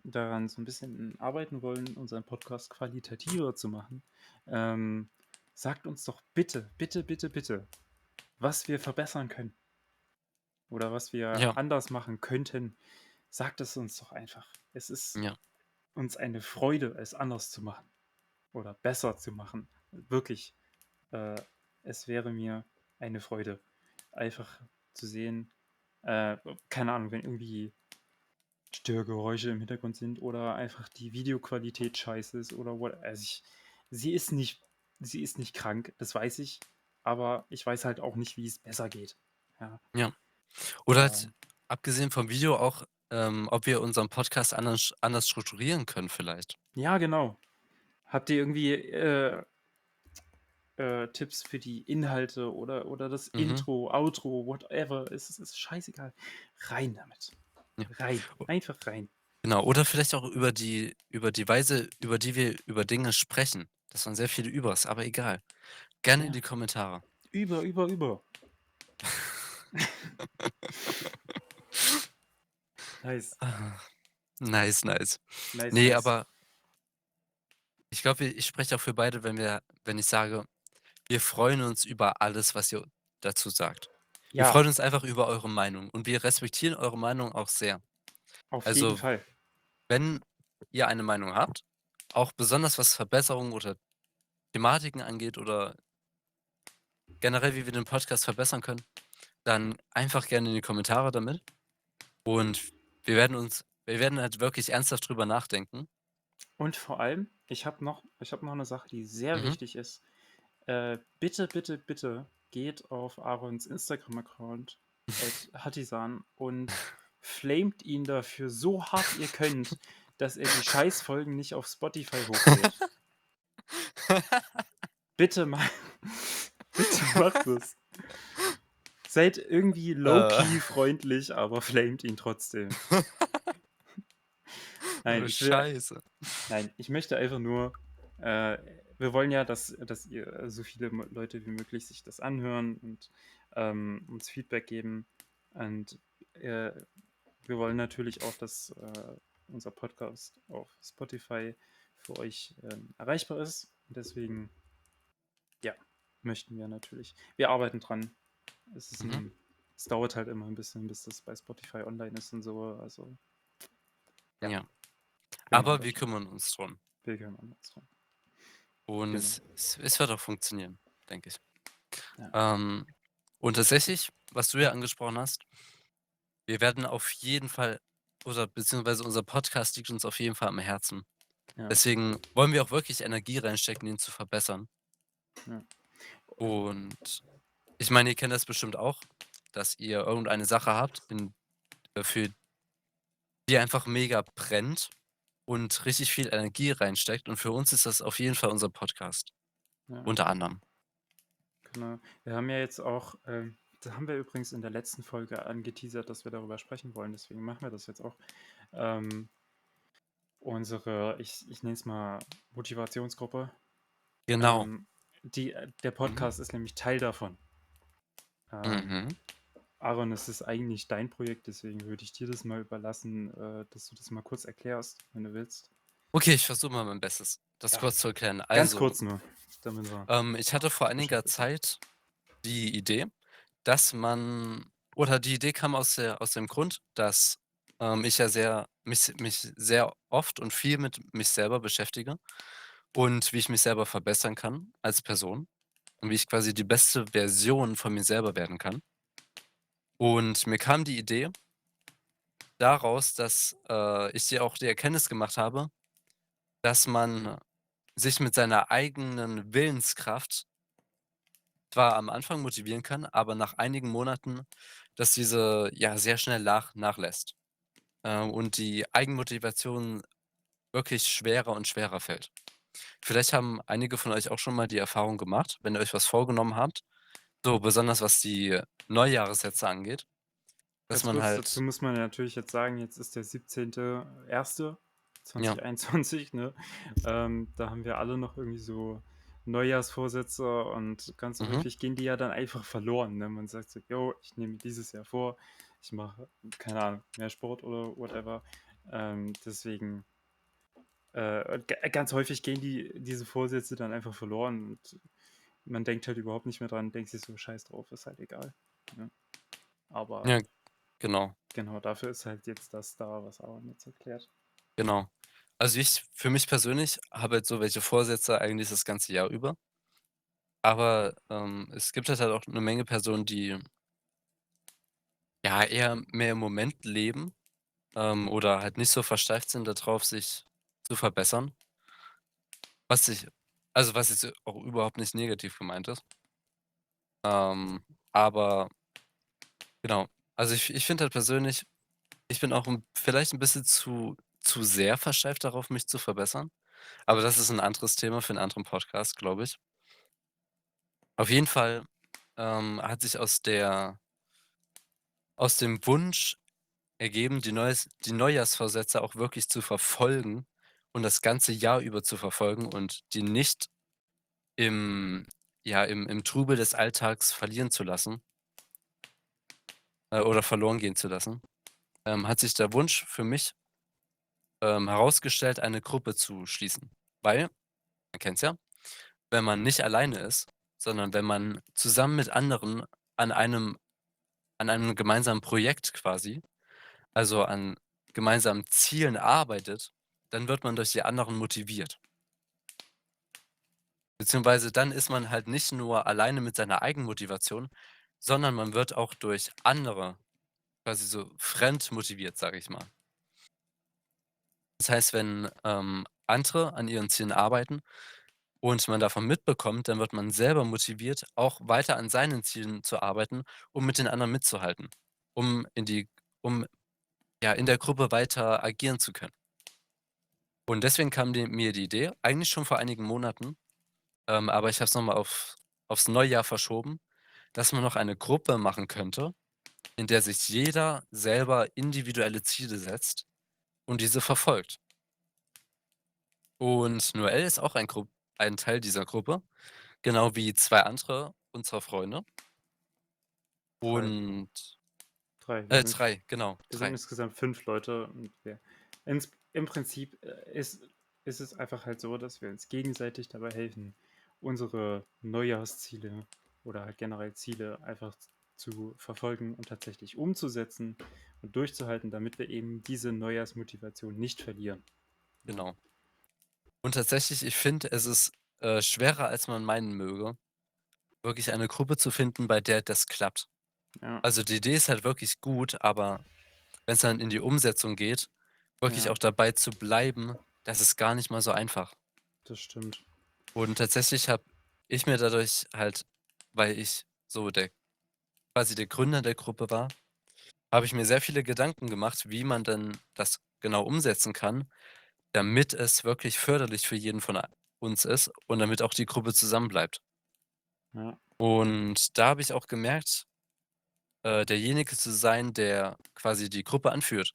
[SPEAKER 2] daran so ein bisschen arbeiten wollen, unseren Podcast qualitativer zu machen, ähm, sagt uns doch bitte, bitte, bitte, bitte, was wir verbessern können oder was wir
[SPEAKER 1] Ja,
[SPEAKER 2] anders machen könnten. Sagt es uns doch einfach. Es ist
[SPEAKER 1] ja,
[SPEAKER 2] uns eine Freude, es anders zu machen oder besser zu machen. Wirklich, äh, es wäre mir eine Freude, einfach zu sehen, äh, keine Ahnung, wenn irgendwie Störgeräusche im Hintergrund sind oder einfach die Videoqualität scheiße ist oder what. Sie ist nicht, sie ist nicht krank, das weiß ich, aber ich weiß halt auch nicht, wie es besser geht. Ja,
[SPEAKER 1] ja. Oder halt
[SPEAKER 2] ähm,
[SPEAKER 1] abgesehen vom Video auch, ob wir unseren Podcast anders strukturieren können vielleicht.
[SPEAKER 2] ja, genau. Habt ihr irgendwie Tipps für die Inhalte oder das
[SPEAKER 1] Mhm,
[SPEAKER 2] Intro, Outro, whatever? Es ist scheißegal. Rein damit.
[SPEAKER 1] ja.
[SPEAKER 2] Rein.
[SPEAKER 1] O
[SPEAKER 2] Einfach rein.
[SPEAKER 1] Genau, oder vielleicht auch über die Weise, über die wir über Dinge sprechen. Das waren sehr viele Übers, aber egal. Gerne in
[SPEAKER 2] Ja.
[SPEAKER 1] die Kommentare.
[SPEAKER 2] Über. Nice.
[SPEAKER 1] Ah, nice, nice.
[SPEAKER 2] Nice,
[SPEAKER 1] Ne,
[SPEAKER 2] nice.
[SPEAKER 1] aber ich glaube, ich spreche auch für beide, wenn ich sage, wir freuen uns über alles, was ihr dazu sagt. Wir
[SPEAKER 2] Ja,
[SPEAKER 1] freuen uns einfach über eure Meinung und wir respektieren eure Meinung auch sehr.
[SPEAKER 2] auf jeden
[SPEAKER 1] Also,
[SPEAKER 2] Fall.
[SPEAKER 1] wenn ihr eine Meinung habt, auch besonders was Verbesserungen oder Thematiken angeht oder generell, wie wir den Podcast verbessern können, dann einfach gerne in die Kommentare damit und wir werden halt wirklich ernsthaft drüber nachdenken.
[SPEAKER 2] Und vor allem, ich habe noch eine Sache, die sehr
[SPEAKER 1] Mhm.
[SPEAKER 2] wichtig ist. Bitte, bitte, bitte geht auf Aarons Instagram-Account @hatisan und flamet ihn dafür so hart ihr könnt, dass er die Scheißfolgen nicht auf Spotify hochlädt. Bitte ma bitte macht es. Seid irgendwie
[SPEAKER 1] Äh.
[SPEAKER 2] low-key freundlich, aber flamet ihn trotzdem. Nein,
[SPEAKER 1] Oh, scheiße.
[SPEAKER 2] ich möchte einfach nur, äh, wir wollen ja, dass ihr so viele Leute wie möglich sich das anhören und uns Feedback geben. Und äh, wir wollen natürlich auch, dass unser Podcast auf Spotify für euch erreichbar ist. Deswegen, ja, möchten wir natürlich. Wir arbeiten dran. Es ist
[SPEAKER 1] Mhm.
[SPEAKER 2] es dauert halt immer ein bisschen, bis das bei Spotify online ist und so. Also, ja,
[SPEAKER 1] Ja.
[SPEAKER 2] irgendwann
[SPEAKER 1] Aber
[SPEAKER 2] wird
[SPEAKER 1] wir
[SPEAKER 2] schon.
[SPEAKER 1] kümmern uns drum.
[SPEAKER 2] Wir kümmern uns drum.
[SPEAKER 1] Und
[SPEAKER 2] Genau.
[SPEAKER 1] es wird auch funktionieren, denke ich.
[SPEAKER 2] Ja,
[SPEAKER 1] Ähm, und tatsächlich, was du ja angesprochen hast, wir werden auf jeden Fall oder beziehungsweise unser Podcast liegt uns auf jeden Fall am Herzen.
[SPEAKER 2] ja,
[SPEAKER 1] Deswegen wollen wir auch wirklich Energie reinstecken, ihn zu verbessern.
[SPEAKER 2] ja.
[SPEAKER 1] Und ich meine, ihr kennt das bestimmt auch, dass ihr irgendeine Sache habt, für die einfach mega brennt und richtig viel Energie reinsteckt. Und für uns ist das auf jeden Fall unser Podcast,
[SPEAKER 2] Ja,
[SPEAKER 1] unter anderem.
[SPEAKER 2] genau. Wir haben ja jetzt auch, da haben wir übrigens in der letzten Folge angeteasert, dass wir darüber sprechen wollen. Deswegen machen wir das jetzt auch. Ähm, ich nenne es mal Motivationsgruppe.
[SPEAKER 1] Genau.
[SPEAKER 2] Ähm, der
[SPEAKER 1] Mhm.
[SPEAKER 2] Podcast ist nämlich Teil davon. Ähm,
[SPEAKER 1] Mhm.
[SPEAKER 2] Aaron, es ist eigentlich dein Projekt, deswegen würde ich dir das mal überlassen, dass du das mal kurz erklärst, wenn du willst.
[SPEAKER 1] Okay, ich versuche mal mein Bestes, das
[SPEAKER 2] Ja,
[SPEAKER 1] kurz zu erklären.
[SPEAKER 2] ganz
[SPEAKER 1] Also,
[SPEAKER 2] kurz nur, damit wir
[SPEAKER 1] ich hatte vor
[SPEAKER 2] Bescheid
[SPEAKER 1] einiger
[SPEAKER 2] wissen.
[SPEAKER 1] Zeit die Idee, dass man oder die Idee kam aus dem Grund, dass, ich ja mich sehr oft und viel mit mich selber beschäftige und wie ich mich selber verbessern kann als Person und wie ich quasi die beste Version von mir selber werden kann. Und mir kam die Idee daraus, dass, ich dir auch die Erkenntnis gemacht habe, dass man sich mit seiner eigenen Willenskraft zwar am Anfang motivieren kann, aber nach einigen Monaten, dass diese, ja, sehr schnell nachlässt, und die Eigenmotivation wirklich schwerer und schwerer fällt. Vielleicht haben einige von euch auch schon mal die Erfahrung gemacht, wenn ihr euch was vorgenommen habt, so besonders was die Neujahressätze angeht, dass
[SPEAKER 2] Ganz
[SPEAKER 1] man
[SPEAKER 2] kurz, dazu
[SPEAKER 1] halt
[SPEAKER 2] muss man ja natürlich jetzt sagen, jetzt ist der 17.01.
[SPEAKER 1] ja,
[SPEAKER 2] 2021, ne? Da haben wir alle noch irgendwie so Neujahrsvorsätze und ganz
[SPEAKER 1] mhm,
[SPEAKER 2] häufig gehen die ja dann einfach verloren, ne? Man sagt so: „Jo, ich nehme mir dieses Jahr vor, ich mache, keine Ahnung, mehr Sport oder whatever.“ Deswegen, und ganz häufig gehen diese Vorsätze dann einfach verloren und man denkt halt überhaupt nicht mehr dran, denkt sich so: „Scheiß drauf, ist halt egal“, ne? Aber
[SPEAKER 1] ja, genau,
[SPEAKER 2] genau, dafür ist halt jetzt das da, was Aaron jetzt erklärt.
[SPEAKER 1] genau. Also, ich für mich persönlich habe halt so welche Vorsätze eigentlich das ganze Jahr über, aber, es gibt halt auch eine Menge Personen, die, ja, eher mehr im Moment leben, oder halt nicht so versteift sind darauf, sich zu verbessern, was ich was jetzt auch überhaupt nicht negativ gemeint ist. Aber genau, also ich finde halt persönlich, ich bin auch vielleicht ein bisschen zu sehr versteift darauf, mich zu verbessern, aber das ist ein anderes Thema für einen anderen Podcast, glaube ich. Auf jeden Fall, hat sich aus dem Wunsch ergeben, die Neujahrsvorsätze auch wirklich zu verfolgen und das ganze Jahr über zu verfolgen und die nicht im im Trubel des Alltags verlieren zu lassen, oder verloren gehen zu lassen, hat sich der Wunsch für mich, herausgestellt, eine Gruppe zu schließen. Weil, man kennt's ja, wenn man nicht alleine ist, sondern wenn man zusammen mit anderen an einem an einem gemeinsamen Projekt quasi, also an gemeinsamen Zielen arbeitet, dann wird man durch die anderen motiviert. Beziehungsweise dann ist man halt nicht nur alleine mit seiner Eigenmotivation, sondern man wird auch durch andere quasi so fremd motiviert, sage ich mal. Das heißt, wenn, andere an ihren Zielen arbeiten und man davon mitbekommt, dann wird man selber motiviert, auch weiter an seinen Zielen zu arbeiten, um mit den anderen mitzuhalten, um in die um, ja, in der Gruppe weiter agieren zu können. Und deswegen kam mir die Idee, eigentlich schon vor einigen Monaten, aber ich habe es noch mal aufs Neujahr verschoben, dass man noch eine Gruppe machen könnte, in der sich jeder selber individuelle Ziele setzt und diese verfolgt. Und Noel ist auch ein Teil dieser Gruppe, genau wie 2 andere unserer Freunde.
[SPEAKER 2] 3,
[SPEAKER 1] Und
[SPEAKER 2] 3.
[SPEAKER 1] 3, genau,
[SPEAKER 2] Wir sind
[SPEAKER 1] 3.
[SPEAKER 2] insgesamt 5 Leute und wir im Prinzip, ist es einfach halt so, dass wir uns gegenseitig dabei helfen, unsere Neujahrsziele oder halt generell Ziele einfach zu verfolgen und tatsächlich umzusetzen und durchzuhalten, damit wir eben diese Neujahrsmotivation nicht verlieren. Ja,
[SPEAKER 1] Genau. Und tatsächlich, ich finde, es ist, schwerer, als man meinen möge, wirklich eine Gruppe zu finden, bei der das klappt.
[SPEAKER 2] ja,
[SPEAKER 1] Also, die Idee ist halt wirklich gut, aber wenn es dann in die Umsetzung geht, wirklich
[SPEAKER 2] ja,
[SPEAKER 1] auch dabei zu bleiben, das ist gar nicht mal so einfach.
[SPEAKER 2] das stimmt.
[SPEAKER 1] Und tatsächlich habe ich mir dadurch halt, weil ich so der quasi der Gründer der Gruppe war, habe ich mir sehr viele Gedanken gemacht, wie man denn das genau umsetzen kann, damit es wirklich förderlich für jeden von uns ist und damit auch die Gruppe zusammenbleibt.
[SPEAKER 2] Ja,
[SPEAKER 1] Und da habe ich auch gemerkt, derjenige zu sein, der quasi die Gruppe anführt,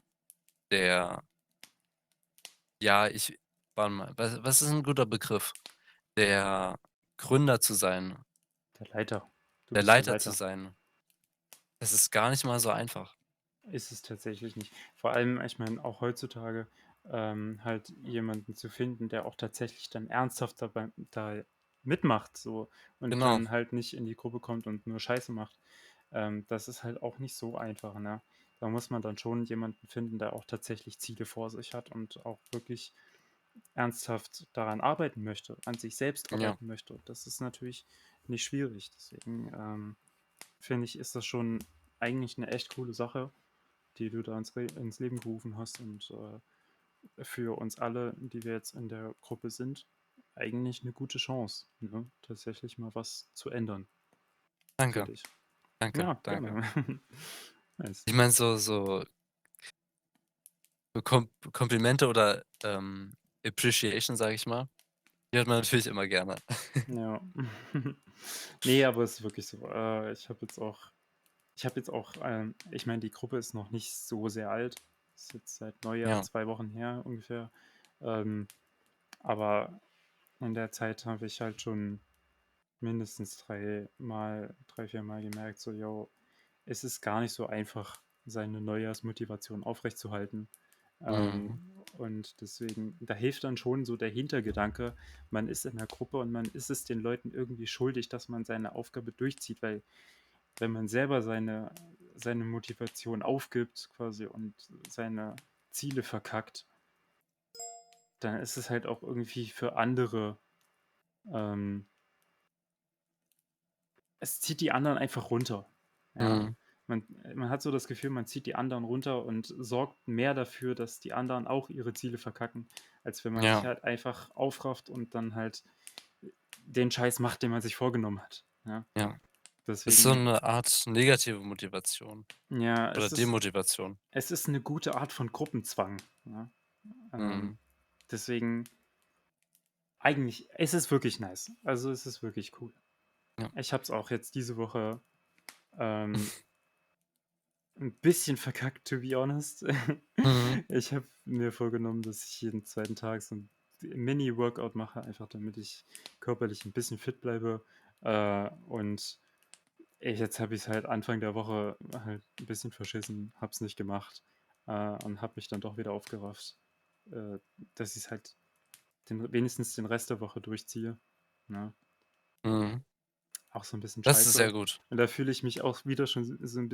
[SPEAKER 1] der ja, ich warte mal, was ist ein guter Begriff? Der Gründer zu sein,
[SPEAKER 2] der Leiter. Du
[SPEAKER 1] der
[SPEAKER 2] bist der
[SPEAKER 1] Leiter zu
[SPEAKER 2] Leiter.
[SPEAKER 1] sein, das ist gar nicht mal so einfach.
[SPEAKER 2] Ist es tatsächlich nicht. Vor allem, ich meine, auch heutzutage, halt jemanden zu finden, der auch tatsächlich dann ernsthaft dabei da mitmacht so und
[SPEAKER 1] Genau,
[SPEAKER 2] dann halt nicht in die Gruppe kommt und nur Scheiße macht. Das ist halt auch nicht so einfach, ne? Da muss man dann schon jemanden finden, der auch tatsächlich Ziele vor sich hat und auch wirklich ernsthaft daran arbeiten möchte, an sich selbst
[SPEAKER 1] ja,
[SPEAKER 2] arbeiten möchte. Das ist natürlich nicht schwierig. Deswegen, finde ich, ist das schon eigentlich eine echt coole Sache, die du da ins Leben gerufen hast und für uns alle, die wir jetzt in der Gruppe sind, eigentlich eine gute Chance, ne? Tatsächlich mal was zu ändern für
[SPEAKER 1] danke,
[SPEAKER 2] dich.
[SPEAKER 1] danke,
[SPEAKER 2] Ja,
[SPEAKER 1] danke.
[SPEAKER 2] gerne. Nice.
[SPEAKER 1] Ich meine, so Komplimente oder, Appreciation, sage ich mal, die hört man natürlich immer gerne.
[SPEAKER 2] Ja. Ne, aber es ist wirklich so. Ich meine, die Gruppe ist noch nicht so sehr alt. Ist jetzt seit Neujahr
[SPEAKER 1] Ja,
[SPEAKER 2] 2 Wochen her ungefähr. Ähm, aber in der Zeit habe ich halt schon mindestens 3, 4 Mal gemerkt, so, yo, es ist gar nicht so einfach, seine Neujahrsmotivation aufrechtzuhalten.
[SPEAKER 1] mhm,
[SPEAKER 2] Und deswegen, da hilft dann schon so der Hintergedanke, man ist in der Gruppe und man ist es den Leuten irgendwie schuldig, dass man seine Aufgabe durchzieht, weil wenn man selber seine Motivation aufgibt quasi und seine Ziele verkackt, dann ist es halt auch irgendwie für andere, ähm, es zieht die anderen einfach runter. Ja.
[SPEAKER 1] mhm,
[SPEAKER 2] Man hat so das Gefühl, man zieht die anderen runter und sorgt mehr dafür, dass die anderen auch ihre Ziele verkacken, als wenn man sich
[SPEAKER 1] ja,
[SPEAKER 2] halt einfach aufrafft und dann halt den Scheiß macht, den man sich vorgenommen hat. Ja.
[SPEAKER 1] ja. Ist so
[SPEAKER 2] Deswegen,
[SPEAKER 1] 'ne Art negative Motivation
[SPEAKER 2] ja,
[SPEAKER 1] oder Demotivation.
[SPEAKER 2] es ist eine gute Art von Gruppenzwang. Ja. Ähm,
[SPEAKER 1] Mhm,
[SPEAKER 2] deswegen, eigentlich, es ist wirklich nice. Also es ist wirklich cool.
[SPEAKER 1] ja.
[SPEAKER 2] Ich habe es auch jetzt diese Woche ähm, 'n bisschen verkackt, to be honest.
[SPEAKER 1] Mhm,
[SPEAKER 2] Ich habe mir vorgenommen, dass ich jeden zweiten Tag so 'n Mini-Workout mache, einfach damit ich körperlich ein bisschen fit bleibe. Und jetzt habe ich es halt Anfang der Woche halt ein bisschen verschissen, habe es nicht gemacht, und habe mich dann doch wieder aufgerafft, äh, dass ich's halt wenigstens den Rest der Woche durchziehe, ne?
[SPEAKER 1] mhm.
[SPEAKER 2] Auch so ein bisschen
[SPEAKER 1] Das ist sehr
[SPEAKER 2] scheiße.
[SPEAKER 1] gut.
[SPEAKER 2] Und da fühle ich mich auch wieder schon so ein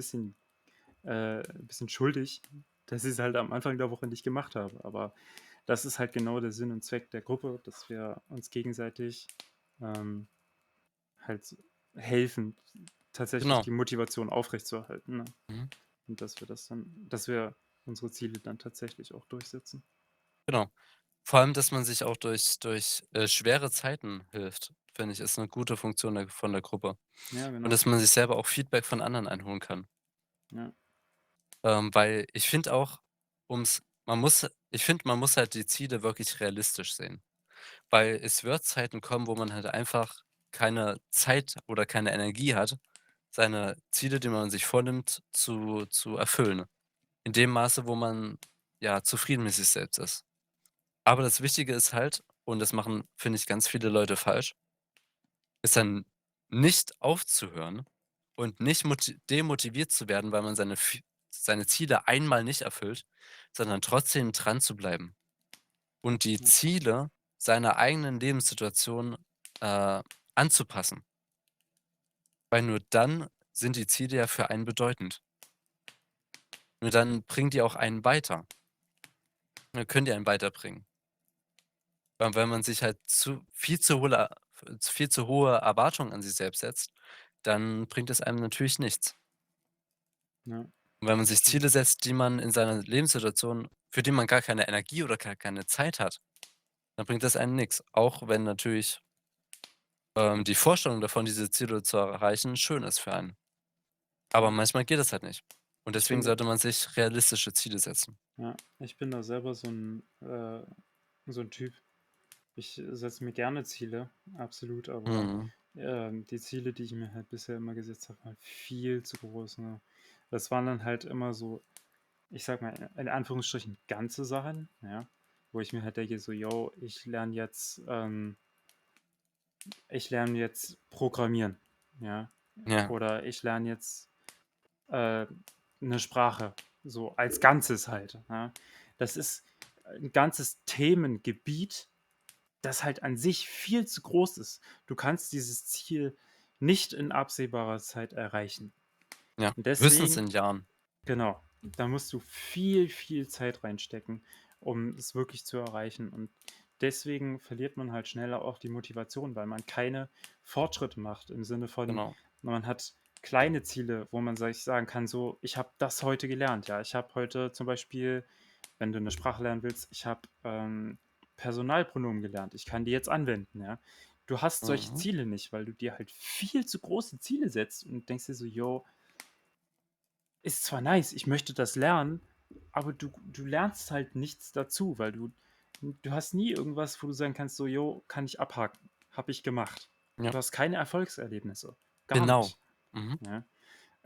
[SPEAKER 2] bisschen schuldig, dass ich es halt am Anfang der Woche nicht gemacht habe. Aber das ist halt genau der Sinn und Zweck der Gruppe, dass wir uns gegenseitig, ähm, halt helfen, tatsächlich
[SPEAKER 1] Genau.
[SPEAKER 2] die Motivation aufrechtzuerhalten, ne?
[SPEAKER 1] Mhm,
[SPEAKER 2] Und dass wir unsere Ziele dann tatsächlich auch durchsetzen.
[SPEAKER 1] genau. Vor allem, dass man sich auch durch schwere Zeiten hilft, finde ich, ist 'ne gute Funktion von der Gruppe.
[SPEAKER 2] Ja,
[SPEAKER 1] Und
[SPEAKER 2] genau.
[SPEAKER 1] dass man sich selber auch Feedback von anderen einholen kann.
[SPEAKER 2] Ja,
[SPEAKER 1] Weil ich finde auch, ums man muss ich finde, man muss halt die Ziele wirklich realistisch sehen. Weil es wird Zeiten kommen, wo man halt einfach keine Zeit oder keine Energie hat, seine Ziele, die man sich vornimmt, zu erfüllen. In dem Maße, wo man, ja, zufrieden mit sich selbst ist. Aber das Wichtige ist halt, und das machen, finde ich, ganz viele Leute falsch, ist dann nicht aufzuhören und nicht demotiviert zu werden, weil man seine Ziele einmal nicht erfüllt, sondern trotzdem dran zu bleiben und die
[SPEAKER 2] Ja,
[SPEAKER 1] Ziele seiner eigenen Lebenssituation, anzupassen. Weil nur dann sind die Ziele ja für einen bedeutend. Nur dann bringen die auch einen weiter. Können die einen weiterbringen. Weil wenn man sich halt viel zu hohe Erwartungen an sich selbst setzt, dann bringt es einem natürlich nichts.
[SPEAKER 2] ja,
[SPEAKER 1] Und wenn man
[SPEAKER 2] das
[SPEAKER 1] sich
[SPEAKER 2] stimmt.
[SPEAKER 1] Ziele setzt, die man in seiner Lebenssituation für die man gar keine Energie oder gar keine Zeit hat, dann bringt das einem nix. Auch wenn natürlich, die Vorstellung davon, diese Ziele zu erreichen, schön ist für einen. Aber
[SPEAKER 2] Ja.
[SPEAKER 1] manchmal geht das halt nicht. Und
[SPEAKER 2] Ich
[SPEAKER 1] deswegen
[SPEAKER 2] bin
[SPEAKER 1] sollte man sich realistische Ziele setzen.
[SPEAKER 2] ja, ich bin da selber so ein Typ. Ich setze mir gerne Ziele, absolut, aber,
[SPEAKER 1] Mhm.
[SPEAKER 2] die Ziele, die ich mir halt bisher immer gesetzt habe, waren viel zu groß, ne? Das waren dann halt immer so, ich sage mal, in Anführungsstrichen ganze Sachen, ja, wo ich mir halt denke so: „Jo, ich lerne jetzt Programmieren“, ja,
[SPEAKER 1] Ja,
[SPEAKER 2] oder ich lerne jetzt, äh, 'ne Sprache, so als Ganzes halt, ja. Das ist ein ganzes Themengebiet, das halt an sich viel zu groß ist. Du kannst dieses Ziel nicht in absehbarer Zeit erreichen.
[SPEAKER 1] ja.
[SPEAKER 2] Und
[SPEAKER 1] Höchstens
[SPEAKER 2] deswegen
[SPEAKER 1] in Jahren.
[SPEAKER 2] genau, da musst du viel, viel Zeit reinstecken, um es wirklich zu erreichen. Und deswegen verliert man halt schneller auch die Motivation, weil man keine Fortschritte macht im Sinne von,
[SPEAKER 1] Genau.
[SPEAKER 2] man hat kleine Ziele, wo man sich sagen kann, so, ich habe das heute gelernt, ja. Ich habe heute zum Beispiel, wenn du eine Sprache lernen willst, ich habe Personalpronomen gelernt. Ich kann die jetzt anwenden, ja. Du hast solche
[SPEAKER 1] Mhm.
[SPEAKER 2] Ziele nicht, weil du dir halt viel zu große Ziele setzt und denkst dir so, yo, ist zwar nice, ich möchte das lernen, aber du lernst halt nichts dazu, weil du hast nie irgendwas, wo du sagen kannst, so: „Jo, kann ich abhaken, habe ich gemacht.“
[SPEAKER 1] Ja,
[SPEAKER 2] Du hast keine Erfolgserlebnisse, gar
[SPEAKER 1] genau.
[SPEAKER 2] nicht,
[SPEAKER 1] Mhm.
[SPEAKER 2] ja?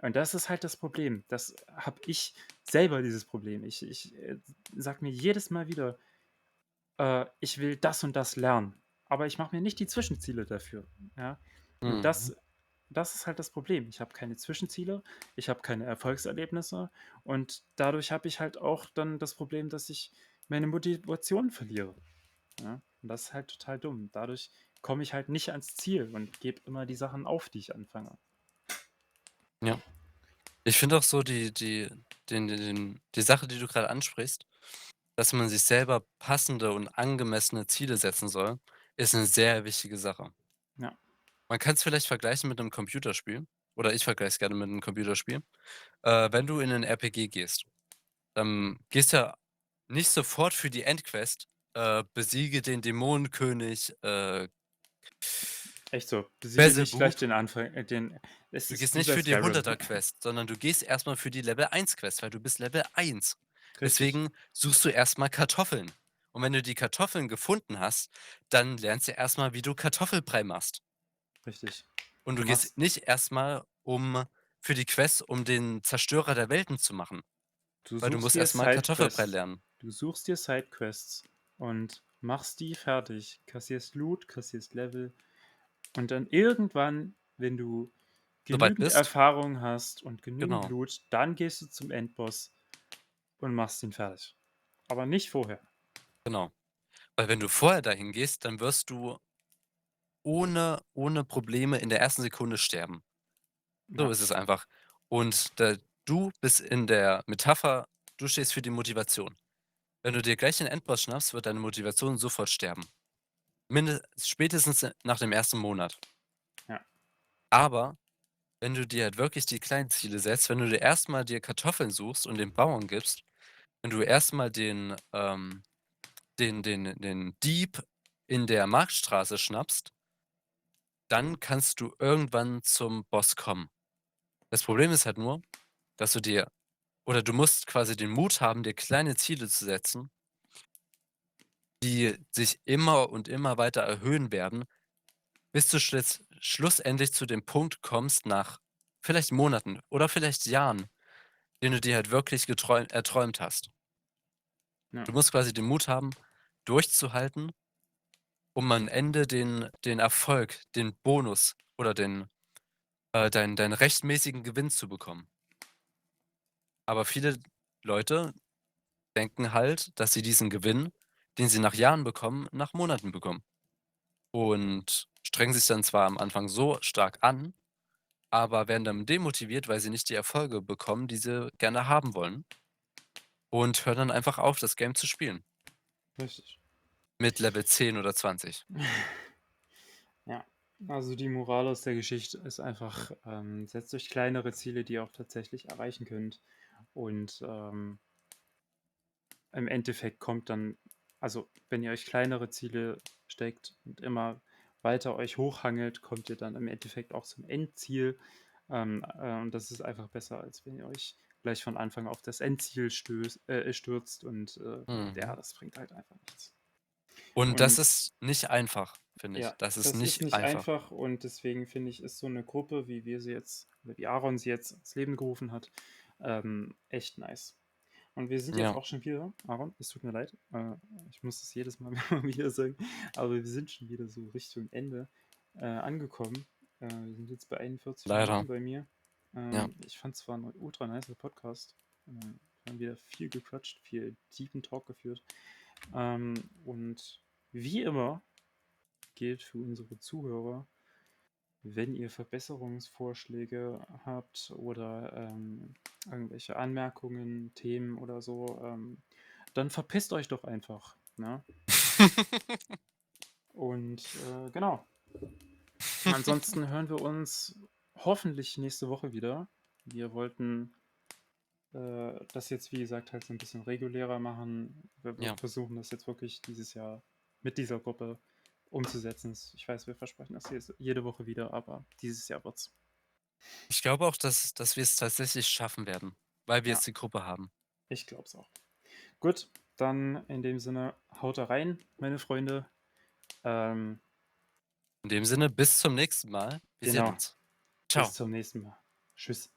[SPEAKER 2] Und das ist halt das Problem. Das habe ich selber dieses Problem. Ich sage mir jedes Mal wieder, ich will das und das lernen, aber ich mache mir nicht die Zwischenziele dafür, ja? Und
[SPEAKER 1] Mhm.
[SPEAKER 2] das ist halt das Problem. Ich habe keine Zwischenziele, ich habe keine Erfolgserlebnisse und dadurch habe ich halt auch dann das Problem, dass ich meine Motivation verliere, ja? Und das ist halt total dumm. Dadurch komme ich halt nicht ans Ziel und gebe immer die Sachen auf, die ich anfange.
[SPEAKER 1] Ja. Ich finde auch so die Sache, die du gerade ansprichst, dass man sich selber passende und angemessene Ziele setzen soll, ist eine sehr wichtige Sache.
[SPEAKER 2] Ja,
[SPEAKER 1] Man kann es vielleicht vergleichen mit einem Computerspiel oder ich vergleiche es gerne mit einem Computerspiel. Wenn du in 'nen RPG gehst, gehst ja nicht sofort für die Endquest, besiege den Dämonenkönig,
[SPEAKER 2] echt so. Besiege nicht gleich
[SPEAKER 1] Beelzebub.
[SPEAKER 2] den Anfang den es
[SPEAKER 1] Du
[SPEAKER 2] ist
[SPEAKER 1] gehst
[SPEAKER 2] wie
[SPEAKER 1] nicht
[SPEAKER 2] bei
[SPEAKER 1] für die
[SPEAKER 2] Skyrim.
[SPEAKER 1] 100er Quest, sondern du gehst erst mal für die Level 1 Quest, weil du bist Level 1.
[SPEAKER 2] Richtig,
[SPEAKER 1] Deswegen suchst du erst mal Kartoffeln. Und wenn du die Kartoffeln gefunden hast, dann lernst du erst mal, wie du Kartoffelbrei machst.
[SPEAKER 2] richtig.
[SPEAKER 1] Und
[SPEAKER 2] Du
[SPEAKER 1] du gehst
[SPEAKER 2] machst
[SPEAKER 1] nicht erst mal für die Quest, um den Zerstörer der Welten zu machen,
[SPEAKER 2] Du
[SPEAKER 1] weil du
[SPEAKER 2] suchst
[SPEAKER 1] musst
[SPEAKER 2] dir
[SPEAKER 1] erst mal Kartoffelbrei
[SPEAKER 2] Sidequests.
[SPEAKER 1] lernen.
[SPEAKER 2] Du suchst dir Sidequests und machst die fertig, kassierst Loot, kassierst Level und dann irgendwann, wenn du
[SPEAKER 1] Soweit
[SPEAKER 2] genügend
[SPEAKER 1] bist
[SPEAKER 2] Erfahrung hast und genügend
[SPEAKER 1] genau,
[SPEAKER 2] Loot, dann gehst du zum Endboss und machst ihn fertig. Aber nicht vorher.
[SPEAKER 1] genau. Weil wenn du vorher dahin gehst, dann wirst du ohne Probleme in der ersten Sekunde sterben. So
[SPEAKER 2] Ja,
[SPEAKER 1] ist es einfach. Und du bist in der Metapher du stehst für die Motivation. Wenn du dir gleich den Endboss schnappst, wird deine Motivation sofort sterben. Spätestens nach dem ersten Monat.
[SPEAKER 2] ja,
[SPEAKER 1] Aber wenn du dir halt wirklich die kleinen Ziele setzt, wenn du dir erst mal dir Kartoffeln suchst und den Bauern gibst, wenn du erst mal den Dieb in der Marktstraße schnappst, dann kannst du irgendwann zum Boss kommen. Das Problem ist halt nur, dass du musst quasi den Mut haben, dir kleine Ziele zu setzen, die sich immer und immer weiter erhöhen werden, bis du schlussendlich zu dem Punkt kommst nach vielleicht Monaten oder vielleicht Jahren, den du dir halt wirklich erträumt hast.
[SPEAKER 2] ja.
[SPEAKER 1] Du musst quasi den Mut haben, durchzuhalten, um am Ende den Erfolg, den Bonus oder deinen rechtmäßigen Gewinn zu bekommen. Aber viele Leute denken halt, dass sie diesen Gewinn, den sie nach Jahren bekommen, nach Monaten bekommen. Und strengen sich dann zwar am Anfang so stark an, aber werden dann demotiviert, weil sie nicht die Erfolge bekommen, die sie gerne haben wollen und hören dann einfach auf, das Game zu spielen
[SPEAKER 2] Richtig.
[SPEAKER 1] mit Level 10 oder 20.
[SPEAKER 2] Ja, also die Moral aus der Geschichte ist einfach, setzt euch kleinere Ziele, die ihr auch tatsächlich erreichen könnt. Und im Endeffekt kommt dann, also wenn ihr euch kleinere Ziele steckt und immer weiter euch hochhangelt, kommt ihr dann im Endeffekt auch zum Endziel. Und das ist einfach besser, als wenn ihr euch gleich von Anfang auf das Endziel stürzt. Und ja,
[SPEAKER 1] Mhm.
[SPEAKER 2] das bringt halt einfach nichts.
[SPEAKER 1] Und das
[SPEAKER 2] Und
[SPEAKER 1] ist nicht einfach, finde ich.
[SPEAKER 2] ja,
[SPEAKER 1] Das ist
[SPEAKER 2] das ist
[SPEAKER 1] nicht
[SPEAKER 2] nicht
[SPEAKER 1] einfach.
[SPEAKER 2] einfach und deswegen finde ich, ist so eine Gruppe, wie wir sie jetzt, oder wie Aaron sie jetzt ins Leben gerufen hat, echt nice. Und wir sind jetzt
[SPEAKER 1] Ja,
[SPEAKER 2] auch schon wieder, Aaron, es tut mir leid, ich muss es jedes Mal immer wieder sagen, aber wir sind schon wieder so Richtung Ende angekommen. Wir sind jetzt bei 41
[SPEAKER 1] leider.
[SPEAKER 2] Minuten bei mir.
[SPEAKER 1] Ja.
[SPEAKER 2] Ich fand es zwar ein ultra nicer Podcast. Wir haben wieder viel gequatscht, viel deepen Talk geführt. Und wie immer gilt für unsere Zuhörer, wenn ihr Verbesserungsvorschläge habt oder irgendwelche Anmerkungen, Themen oder so, dann verpisst euch doch einfach. Ne? Und genau. Ansonsten hören wir uns hoffentlich nächste Woche wieder. Wir wollten das jetzt, wie gesagt, halt so ein bisschen regulärer machen. Wir
[SPEAKER 1] Ja.
[SPEAKER 2] versuchen das jetzt wirklich dieses Jahr mit dieser Gruppe umzusetzen. Ich weiß, wir versprechen das jede Woche wieder, aber dieses Jahr wird's.
[SPEAKER 1] Ich glaube auch, dass wir es tatsächlich schaffen werden, weil wir
[SPEAKER 2] Ja,
[SPEAKER 1] jetzt die Gruppe haben.
[SPEAKER 2] ich glaube es auch. Gut, dann in dem Sinne, haut da rein, meine Freunde. Ähm,
[SPEAKER 1] In dem Sinne, bis zum nächsten Mal. Wir sehen
[SPEAKER 2] genau,
[SPEAKER 1] uns.
[SPEAKER 2] bis
[SPEAKER 1] Ciao.
[SPEAKER 2] zum nächsten Mal. Tschüss.